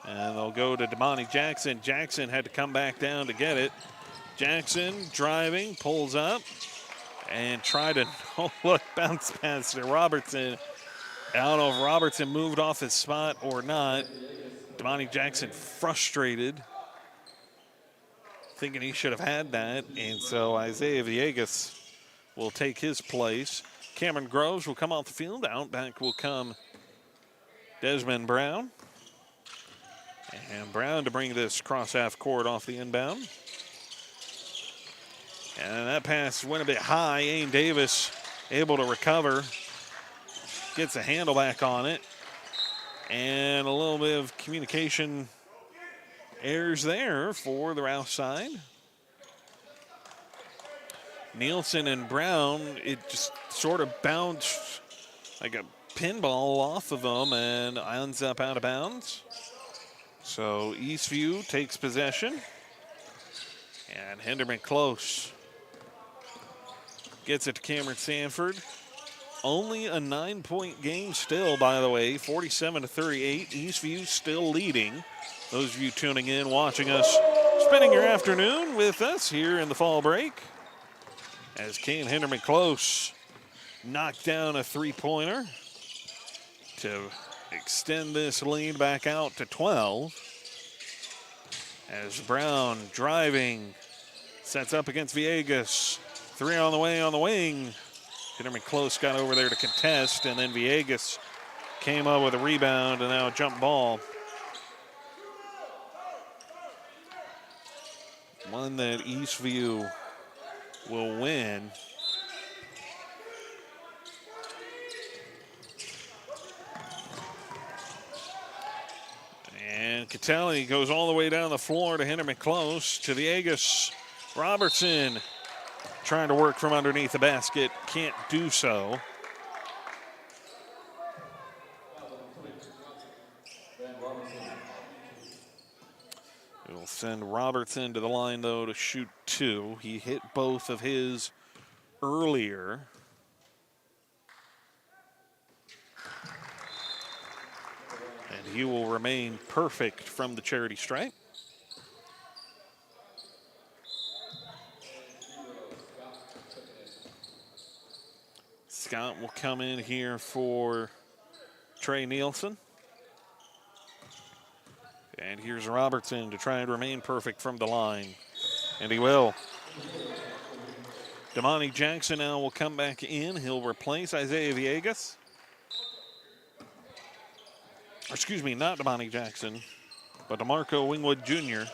And they'll go to Damani Jackson. Jackson had to come back down to get it. Jackson driving, pulls up, and tried to look bounce pass to Robertson. I don't know if Robertson moved off his spot or not. Damani Jackson frustrated, thinking he should have had that. And so Isaiah Villegas will take his place. Cameron Groves will come off the field. Out back will come Desmond Brown. And Brown to bring this cross half court off the inbound. And that pass went a bit high. Aiden Davis able to recover. Gets a handle back on it. And a little bit of communication errors there for the Rouse side. Nielsen and Brown, it just sort of bounced like a pinball off of them and ends up out of bounds. So Eastview takes possession. And Henderman close. Gets it to Cameron Sanford. Only a 9-point game still, by the way, 47-38. Eastview still leading. Those of you tuning in, watching us, spending your afternoon with us here in the fall break. As Kane Henderman close knocked down a three-pointer to extend this lead back out to 12. As Brown driving, sets up against Villegas. Three on the way on the wing. Henderman close got over there to contest, and then Villegas came up with a rebound and now a jump ball. One that Eastview will win. And Catelli goes all the way down the floor to Henderman close to Villegas. Robertson trying to work from underneath the basket, can't do so. It'll send Robertson to the line, though, to shoot two. He hit both of his earlier. And he will remain perfect from the charity stripe. Scott will come in here for Trey Nielsen. And here's Robertson to try and remain perfect from the line. And he will. Damani Jackson now will come back in. He'll replace Isaiah Villegas. Or excuse me, not Damani Jackson, but DeMarco Wingwood Jr.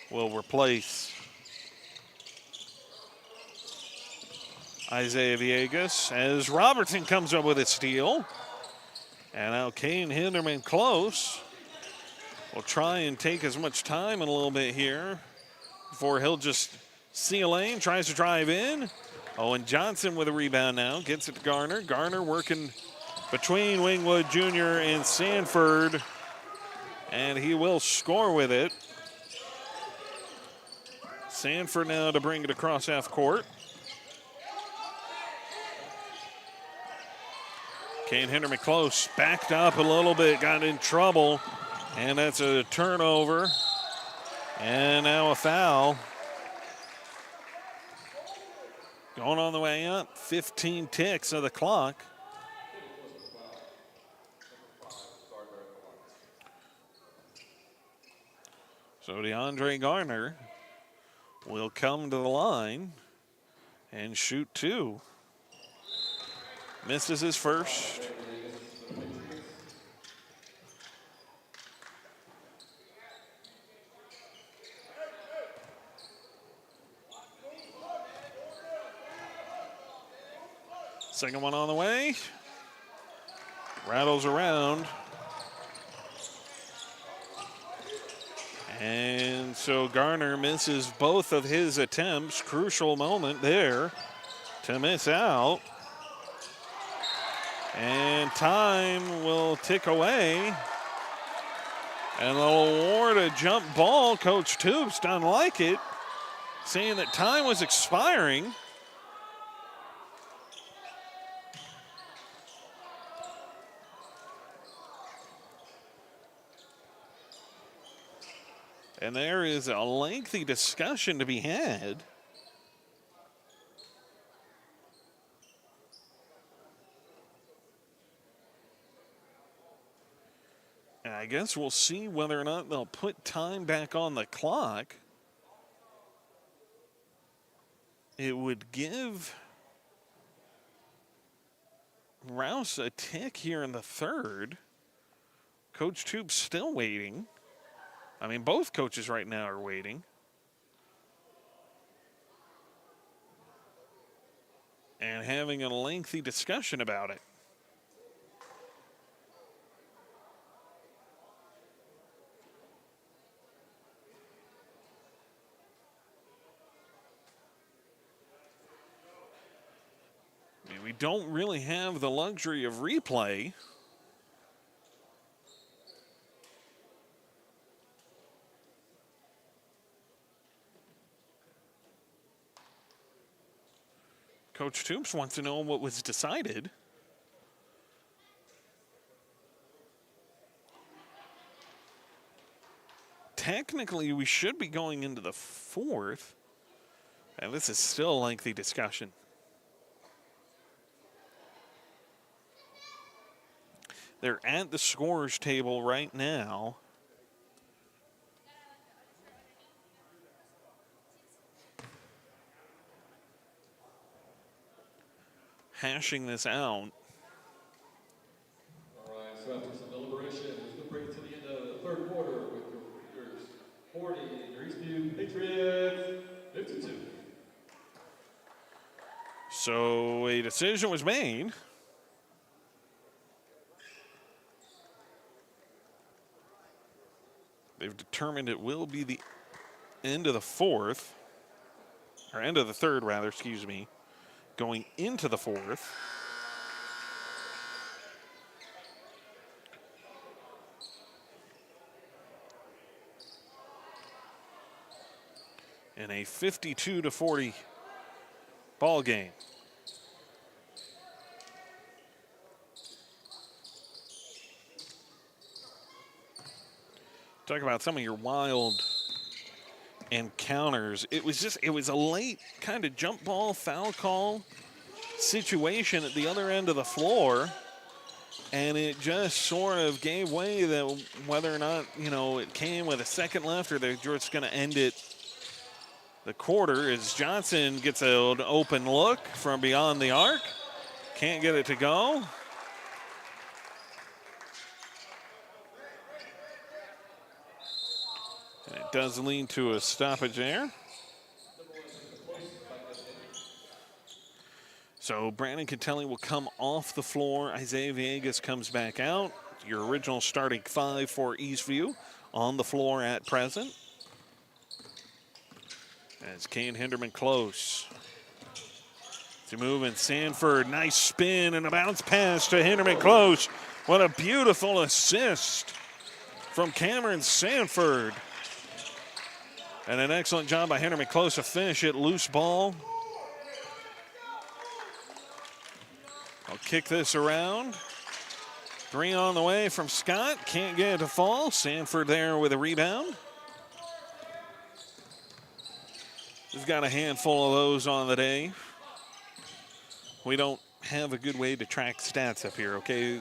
will replace Isaiah Villegas as Robertson comes up with a steal. And now Kane Hinderman close. Will try and take as much time in a little bit here before he'll just see a lane, tries to drive in. Owen Johnson with a rebound now, gets it to Garner. Garner working between Wingwood Jr. and Sanford, and he will score with it. Sanford now to bring it across half court. Kane Hinderman close, backed up a little bit, got in trouble, and that's a turnover. And now a foul. Going on the way up, 15 ticks of the clock. So DeAndre Garner will come to the line and shoot two. Misses his first. Second one on the way. Rattles around. And so Garner misses both of his attempts. Crucial moment there to miss out. And time will tick away. And they'll award a jump ball. Coach Toops doesn't like it, saying that time was expiring. And there is a lengthy discussion to be had. And I guess we'll see whether or not they'll put time back on the clock. It would give Rouse a tick here in the third. Coach Toops still waiting. I mean, both coaches right now are waiting. And having a lengthy discussion about it. I mean, we don't really have the luxury of replay. Coach Toops wants to know what was decided. Technically, we should be going into the fourth. And this is still a lengthy discussion. They're at the scorer's table right now. Hashing this out. All right, so after some deliberation, we're going to bring it to the end of the third quarter with your Raiders 40 and your Eastview Patriots 52. So a decision was made. They've determined it will be the end of the fourth, or end of the third, rather, excuse me. Going into the fourth. In a 52-40 ball game. Talk about some of your wild encounters. It was a late kind of jump ball foul call situation at the other end of the floor. And it just sort of gave way that whether or not, it came with a second left or they're just going to end it the quarter as Johnson gets an open look from beyond the arc. Can't get it to go. And it does lead to a stoppage there. So Brandon Catelli will come off the floor. Isaiah Villegas comes back out. Your original starting 5 for Eastview on the floor at present. As Kane Hinderman close. To move in Sanford. Nice spin and a bounce pass to Hinderman close. What a beautiful assist from Cameron Sanford. And an excellent job by Hinderman close to finish it. Loose ball. I'll kick this around. 3 on the way from Scott. Can't get it to fall. Sanford there with a rebound. We've got a handful of those on the day. We don't have a good way to track stats up here, okay?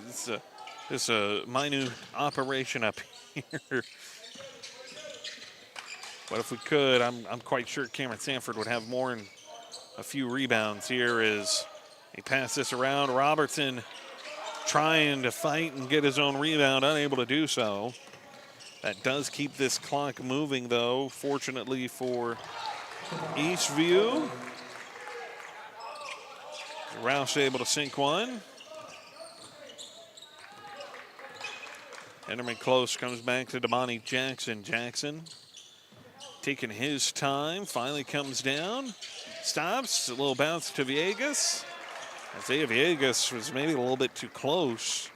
It's a minute operation up here. But if we could, I'm quite sure Cameron Sanford would have more than a few rebounds here as he passed this around. Robertson trying to fight and get his own rebound, unable to do so. That does keep this clock moving, though, fortunately for Eastview. Rouse able to sink one. Henderman close, comes back to Damani Jackson. Jackson taking his time, finally comes down. Stops, a little bounce to Villegas. Isaiah Villegas was maybe a little bit too close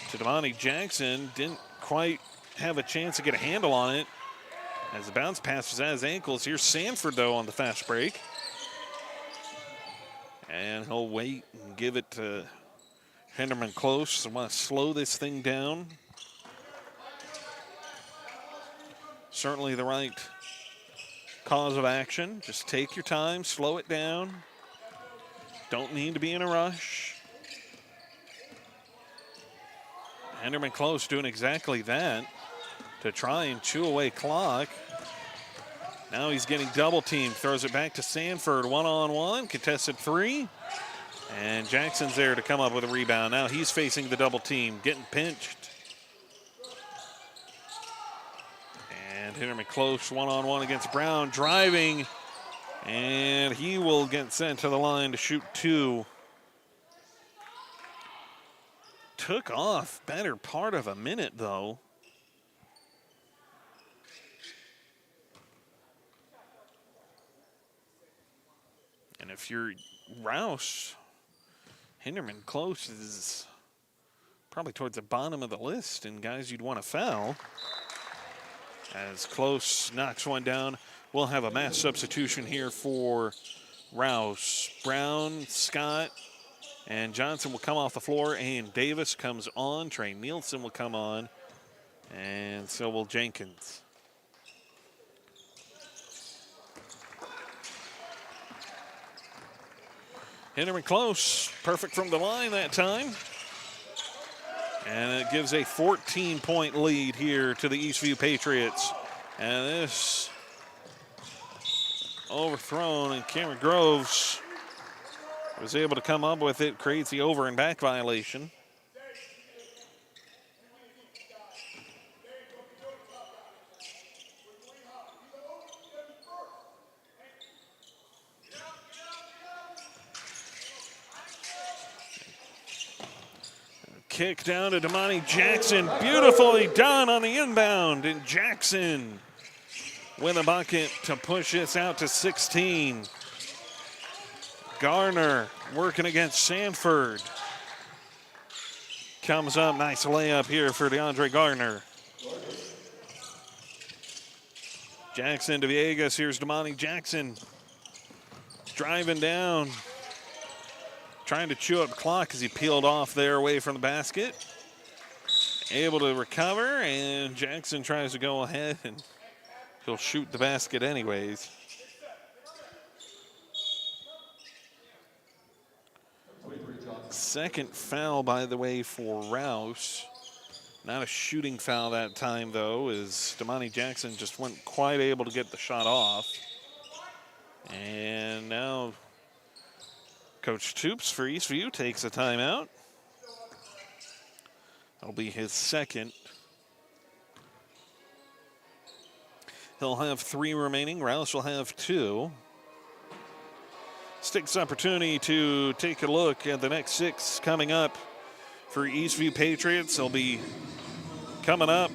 to Damani Jackson. Didn't quite have a chance to get a handle on it as the bounce pass was at his ankles. Here's Sanford, though, on the fast break. And he'll wait and give it to Henderman close. So want to slow this thing down. Certainly the right cause of action. Just take your time, slow it down. Don't need to be in a rush. Henderman close doing exactly that to try and chew away clock. Now he's getting double teamed. Throws it back to Sanford. 1-on-1. Contested 3. And Jackson's there to come up with a rebound. Now he's facing the double team. Getting pinched. And Henderman close. 1-on-1 against Brown. Driving. And he will get sent to the line to shoot 2. Took off better part of a minute, though. And if you're Rouse, Hinderman close is probably towards the bottom of the list and guys you'd want to foul. As Close knocks one down, we'll have a mass substitution here for Rouse. Brown, Scott, and Johnson will come off the floor, and Davis comes on. Trey Nielsen will come on, and so will Jenkins. Hinderman close, perfect from the line that time. And it gives a 14-point lead here to the Eastview Patriots. And this overthrown, and Cameron Groves was able to come up with it, creates the over and back violation. Kick down to Damani Jackson. Beautifully done on the inbound. And Jackson with a bucket to push this out to 16. Garner working against Sanford. Comes up. Nice layup here for DeAndre Garner. Jackson to Villegas. Here's Damani Jackson. Driving down. Trying to chew up clock as he peeled off there away from the basket. Able to recover, and Jackson tries to go ahead, and he'll shoot the basket anyways. Second foul, by the way, for Rouse. Not a shooting foul that time, though, as Damani Jackson just wasn't quite able to get the shot off. And now Coach Toops for Eastview takes a timeout. That'll be his second. He'll have 3 remaining. Rouse will have 2. Sticks opportunity to take a look at the next 6 coming up for Eastview Patriots. They'll be coming up.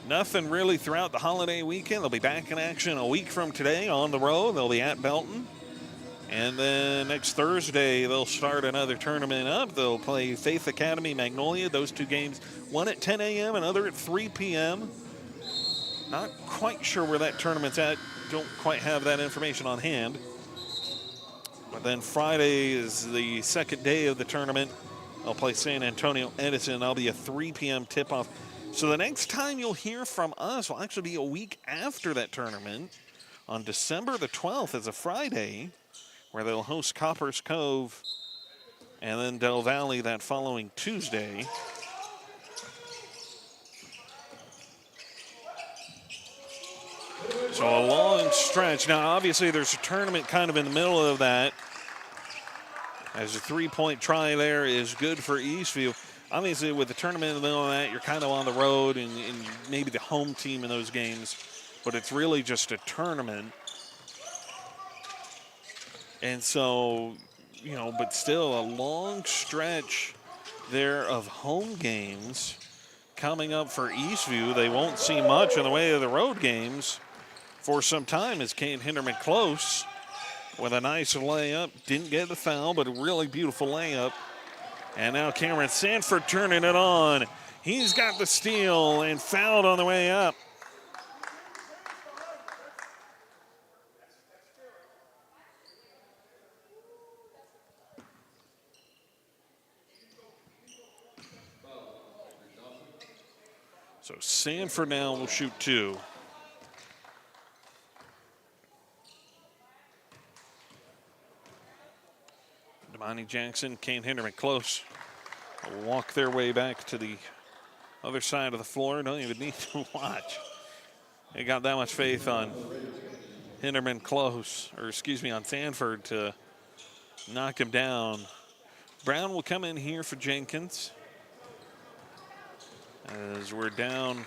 Nothing really throughout the holiday weekend. They'll be back in action a week from today on the road. They'll be at Belton. And then next Thursday, they'll start another tournament up. They'll play Faith Academy, Magnolia. Those 2 games, one at 10 a.m., another at 3 p.m. Not quite sure where that tournament's at. Don't quite have that information on hand. But then Friday is the second day of the tournament. They'll play San Antonio Edison. That'll be a 3 p.m. tip-off. So the next time you'll hear from us will actually be a week after that tournament on December the 12th as a Friday, where they'll host Coppers Cove and then Del Valle that following Tuesday. So a long stretch. Now, obviously, there's a tournament kind of in the middle of that, as a 3-point try there is good for Eastview. Obviously, with the tournament in the middle of that, you're kind of on the road and maybe the home team in those games, but it's really just a tournament. And so, you know, but still a long stretch there of home games coming up for Eastview. They won't see much in the way of the road games for some time, as Kane Hinderman close with a nice layup. Didn't get the foul, but a really beautiful layup. And now Cameron Sanford turning it on. He's got the steal and fouled on the way up. So Sanford now will shoot 2. Damani Jackson, Kane Hinderman close. Will walk their way back to the other side of the floor. Don't even need to watch. They got that much faith on Hinderman close, or excuse me, on Sanford to knock him down. Brown will come in here for Jenkins, as we're down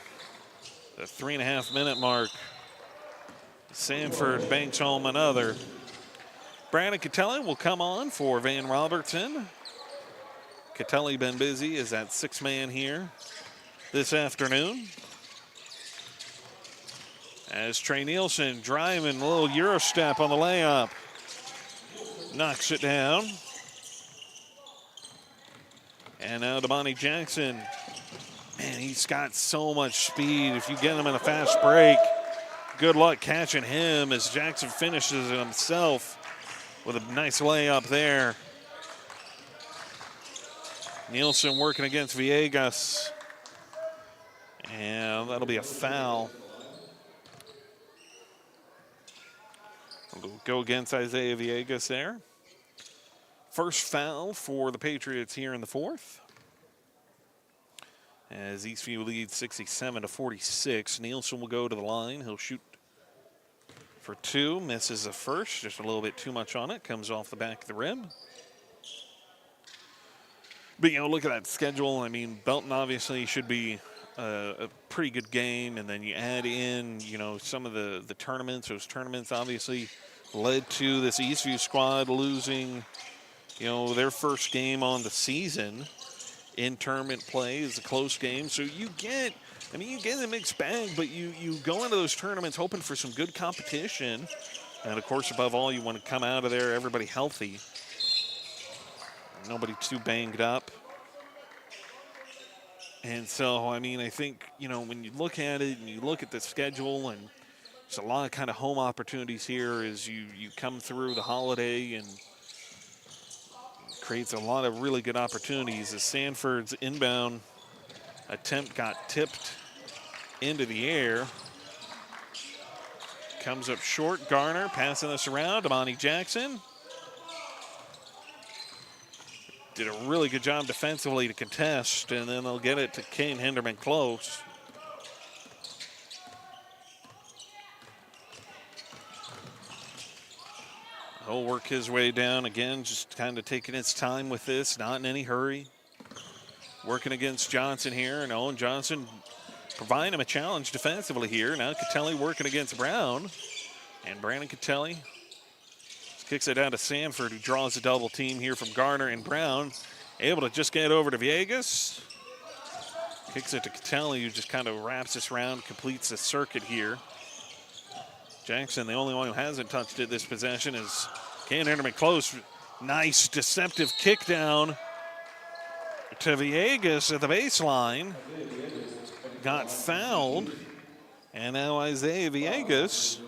the 3.5-minute mark. Sanford banks home another. Brandon Catelli will come on for Van Robertson. Catelli been busy as that 6th man here this afternoon. As Trey Nielsen driving a little Euro step on the layup. Knocks it down. And now Damani Jackson. Man, he's got so much speed. If you get him in a fast break, good luck catching him, as Jackson finishes it himself with a nice layup there. Nielsen working against Villegas. And that'll be a foul. We'll go against Isaiah Villegas there. First foul for the Patriots here in the 4th. As Eastview leads 67-46. Nielsen will go to the line. He'll shoot for 2. Misses the first. Just a little bit too much on it. Comes off the back of the rim. But, you know, look at that schedule. I mean, Belton obviously should be a pretty good game. And then you add in, you know, some of the tournaments. Those tournaments obviously led to this Eastview squad losing, you know, their first game on the season in tournament play. Is a close game. So you get, I mean, you get a mixed bag, but you go into those tournaments hoping for some good competition. And, of course, above all, you want to come out of there everybody healthy. Nobody too banged up. And so, I mean, I think, you know, when you look at it and you look at the schedule, and there's a lot of kind of home opportunities here as you come through the holiday, and creates a lot of really good opportunities. As Sanford's inbound attempt got tipped into the air. Comes up short. Garner passing this around. Damani Jackson. did a really good job defensively to contest, and then they'll get it to Kane Hinderman close. He'll work his way down again, just kind of taking his time with this, not in any hurry. Working against Johnson here, and Owen Johnson providing him a challenge defensively here. Now Catelli working against Brown, and Brandon Catelli kicks it down to Sanford, who draws a double team here from Garner and Brown. Able to just get over to Villegas. Kicks it to Catelli, who just kind of wraps this round, completes the circuit here. Jackson, the only one who hasn't touched it this possession, is Kane Hinderman close. Nice deceptive kick down to Villegas at the baseline. Got fouled. And now Isaiah Villegas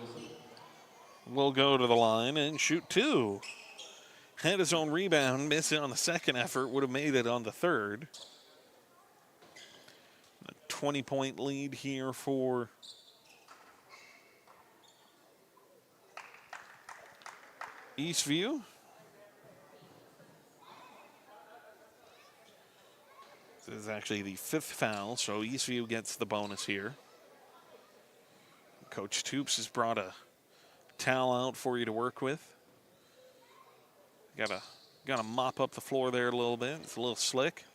will go to the line and shoot two. Had his own rebound, missed it on the second effort, would have made it on the third. A 20-point lead here for Eastview. This is actually the fifth foul, so Eastview gets the bonus here. Coach Toops has brought a towel out for you to work with. Gotta mop up the floor there a little bit. It's a little slick.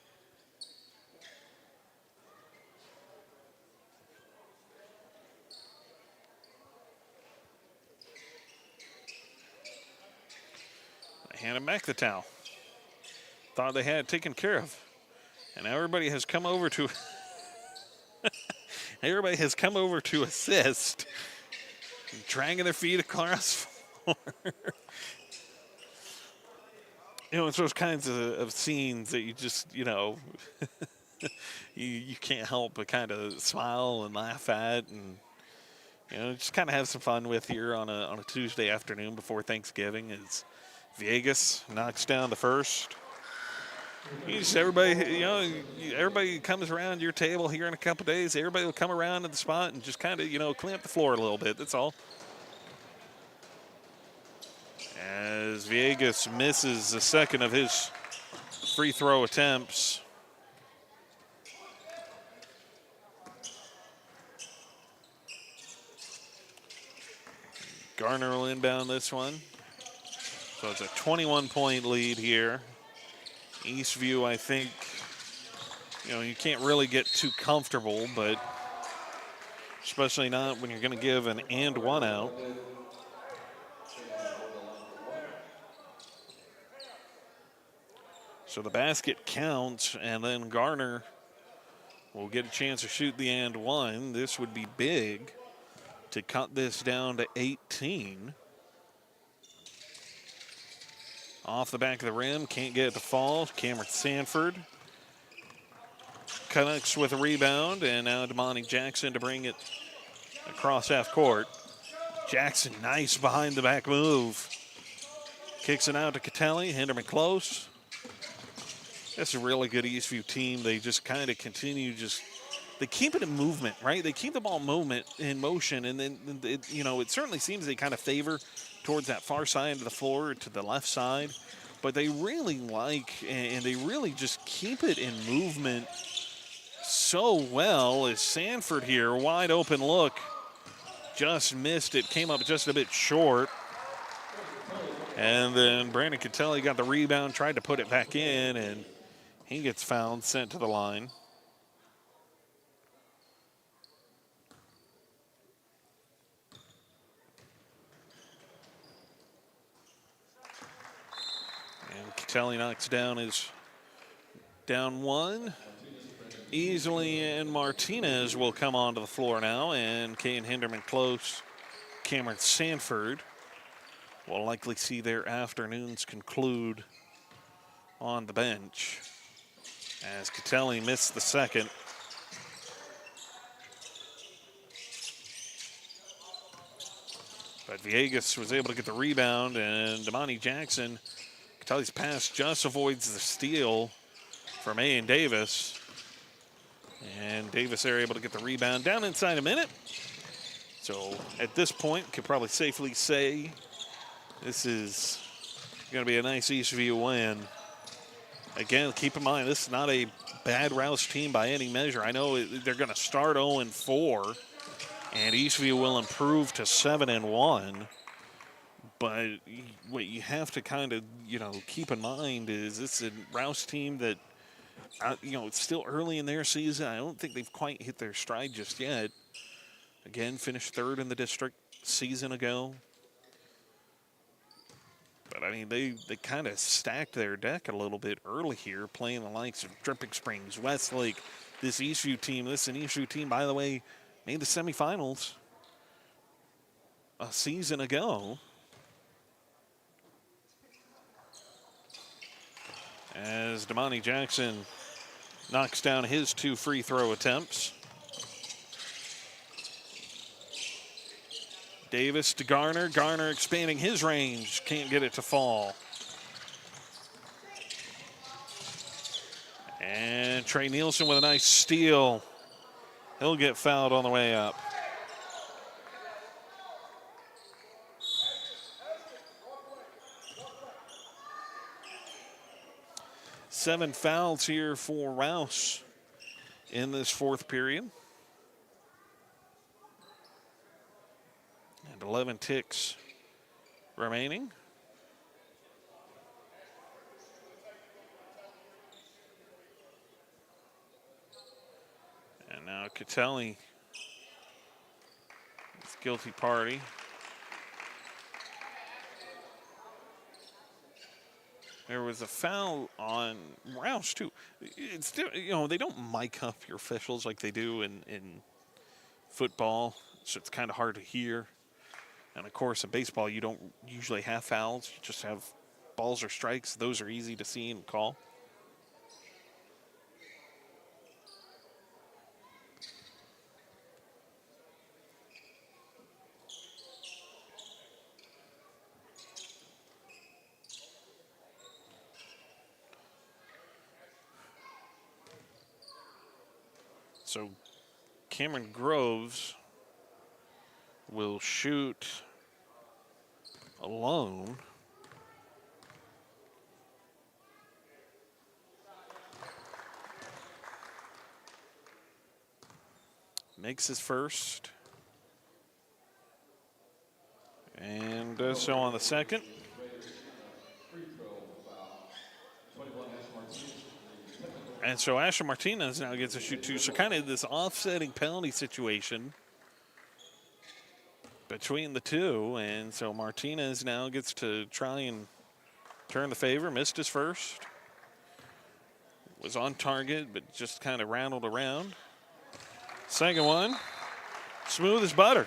I hand him back the towel. Thought they had it taken care of. And now everybody has come over to everybody has come over to assist. Dragging their feet across the floor. You know, it's those kinds of scenes that you just, you know, you can't help but kind of smile and laugh at, and you know, just kind of have some fun with here on a Tuesday afternoon before Thanksgiving. As Villegas knocks down the first. Everybody comes around your table here in a couple days. Everybody will come around to the spot and just kind of, you know, clean up the floor a little bit. That's all. As Villegas misses the second of his free throw attempts. Garner will inbound this one. So it's a 21-point lead here. Eastview, I think, you know, you can't really get too comfortable, but especially not when you're going to give an and one out. So the basket counts, and then Garner will get a chance to shoot the and one. This would be big to cut this down to 18. Off the back of the rim, can't get it to fall. Cameron Sanford connects with a rebound, and now Damani Jackson to bring it across half court. Jackson, nice behind the back move. Kicks it out to Catelli. Hinderman close. That's a really good Eastview team. They just kind of continue, they keep it in movement, right? They keep the ball in motion, and then, it certainly seems they kind of favor towards that far side of the floor to the left side, but they really and they really just keep it in movement so well. As Sanford here, wide open look, just missed it, came up just a bit short. And then Brandon Catelli got the rebound, tried to put it back in, and he gets fouled, sent to the line. Catelli knocks down his down one easily, and Martinez will come onto the floor now, and Kane Hinderman close. Cameron Sanford will likely see their afternoons conclude on the bench, as Catelli missed the second. But Villegas was able to get the rebound, and Damani Jackson, Catelli's pass just avoids the steal from A.N. Davis. And Davis are able to get the rebound down inside a minute. So at this point, could probably safely say this is going to be a nice Eastview win. Again, keep in mind, this is not a bad Rouse team by any measure. I know they're going to start 0-4, and Eastview will improve to 7-1. But what you have to kind of, keep in mind is this is a Rouse team that, it's still early in their season. I don't think they've quite hit their stride just yet. Again, finished third in the district season ago. But, I mean, they kind of stacked their deck a little bit early here, playing the likes of Dripping Springs, Westlake, this Eastview team. This is an Eastview team, by the way, made the semifinals a season ago. As Damani Jackson knocks down his 2 free throw attempts. Davis to Garner. Garner expanding his range. Can't get it to fall. And Trey Nielsen with a nice steal. He'll get fouled on the way up. Seven fouls here for Rouse in this fourth period. And 11 ticks remaining. And now Catelli is guilty party. There was a foul on Rouse, too. It's still, they don't mic up your officials like they do in football, so it's kind of hard to hear. And, of course, in baseball, you don't usually have fouls. You just have balls or strikes. Those are easy to see and call. So Cameron Groves will shoot alone. Makes his first. And does so on the second. And so Asher Martinez now gets to shoot 2. So kind of this offsetting penalty situation between the two. And so Martinez now gets to try and turn the favor. Missed his first. Was on target, but just kind of rattled around. Second one, smooth as butter.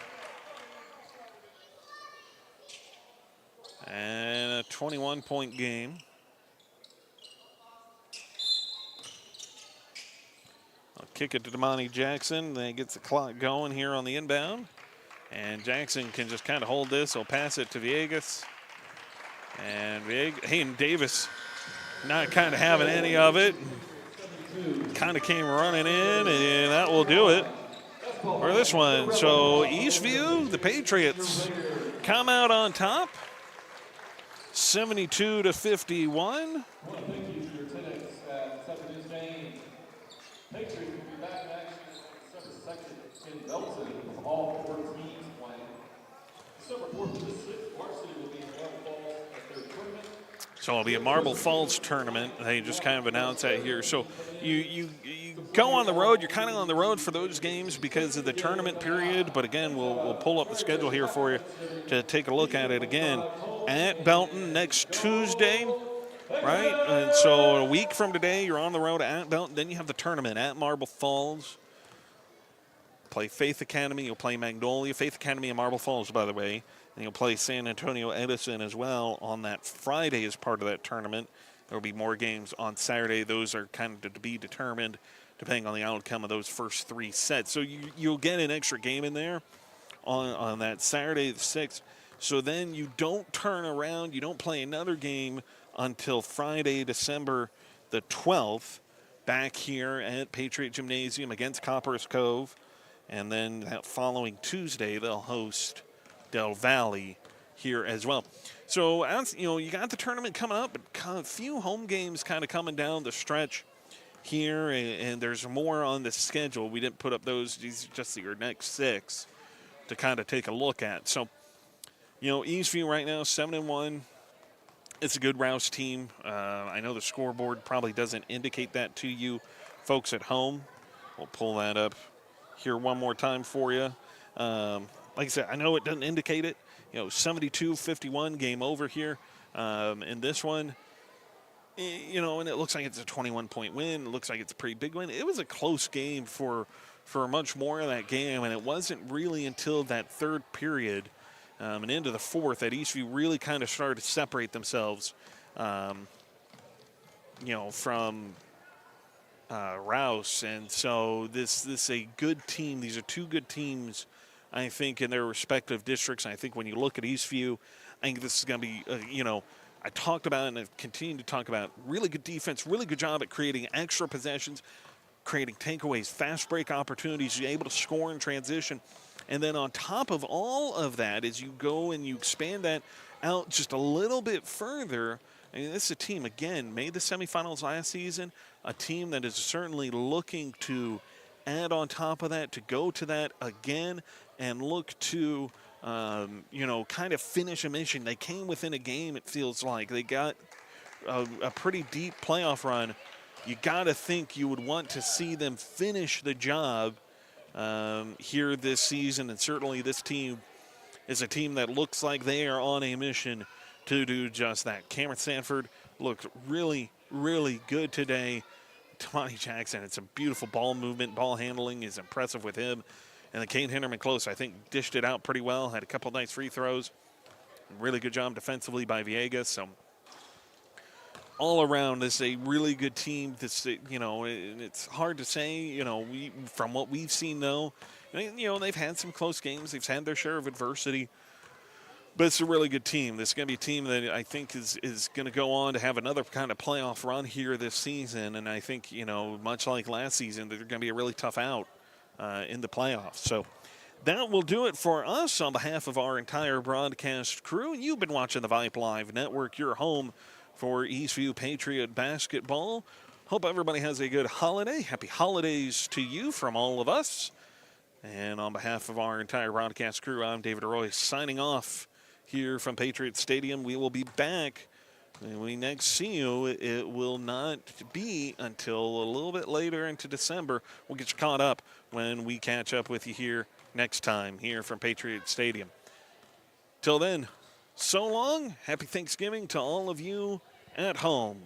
And a 21-point game. I'll kick it to Damani Jackson. Then he gets the clock going here on the inbound. And Jackson can just kind of hold this. He'll pass it to Villegas. And Davis not kind of having any of it. Kind of came running in, and that will do it for this one. So Eastview, the Patriots, come out on top, 72-51. Patriots will be back in action December 2nd in Belton with all 4 teams playing. December 4th to the 6th, varsity will be in Marble Falls at their tournament. So it'll be a Marble Falls tournament. They just kind of announced that here. So you go on the road. You're kind of on the road for those games because of the tournament period. But again, we'll pull up the schedule here for you to take a look at it again. At Belton next Tuesday. Right, and so a week from today, you're on the road at Belton. Then you have the tournament at Marble Falls. Play Faith Academy. You'll play Magnolia. Faith Academy and Marble Falls, by the way. And you'll play San Antonio Edison as well on that Friday as part of that tournament. There will be more games on Saturday. Those are kind of to be determined depending on the outcome of those first 3 sets. So you'll get an extra game in there on that Saturday the 6th. So then you don't turn around. You don't play another game until Friday, December the 12th, back here at Patriot Gymnasium against Copper's Cove. And then that following Tuesday, they'll host Del Valle here as well. So, as you know, you got the tournament coming up, but a few home games kind of coming down the stretch here, and there's more on the schedule. We didn't put up those; these are just your next 6 to kind of take a look at. So, you know, Eastview right now 7-1. It's a good Rouse team. I know the scoreboard probably doesn't indicate that to you, folks at home. We'll pull that up here one more time for you. Like I said, I know it doesn't indicate it. You know, 72-51 game over here. In this one, you know, and it looks like it's a 21-point win. It looks like it's a pretty big win. It was a close game for much more of that game, and it wasn't really until that third period and into the fourth that Eastview really kind of started to separate themselves, you know, from Rouse. And so this is a good team. These are 2 good teams, I think, in their respective districts. And I think when you look at Eastview, I think this is going to be, you know, I talked about and I've continued to talk about really good defense, really good job at creating extra possessions, creating takeaways, fast break opportunities. You're able to score in transition. And then on top of all of that, as you go and you expand that out just a little bit further, I mean, this is a team, again, made the semifinals last season, a team that is certainly looking to add on top of that, to go to that again and look to, you know, kind of finish a mission. They came within a game, it feels like. They got a pretty deep playoff run. You got to think you would want to see them finish the job here this season, and certainly this team is a team that looks like they are on a mission to do just that. Cameron Sanford looked really, really good today. Tamani Jackson had some beautiful ball movement. Ball handling is impressive with him. And then Kane Hinderman close, I think, dished it out pretty well. Had a couple nice free throws. Really good job defensively by Villegas. So all around, this is a really good team. This, you know, it's hard to say. You know, from what we've seen, though, you know, they've had some close games. They've had their share of adversity, but it's a really good team. This is going to be a team that I think is going to go on to have another kind of playoff run here this season. And I think, you know, much like last season, they're going to be a really tough out in the playoffs. So that will do it for us on behalf of our entire broadcast crew. You've been watching the Vype Live Network, your home for Eastview Patriot basketball. Hope everybody has a good holiday. Happy holidays to you from all of us. And on behalf of our entire broadcast crew, I'm David Roy signing off here from Patriot Stadium. We will be back when we next see you. It will not be until a little bit later into December. We'll get you caught up when we catch up with you here next time here from Patriot Stadium. Till then, so long. Happy Thanksgiving to all of you at home.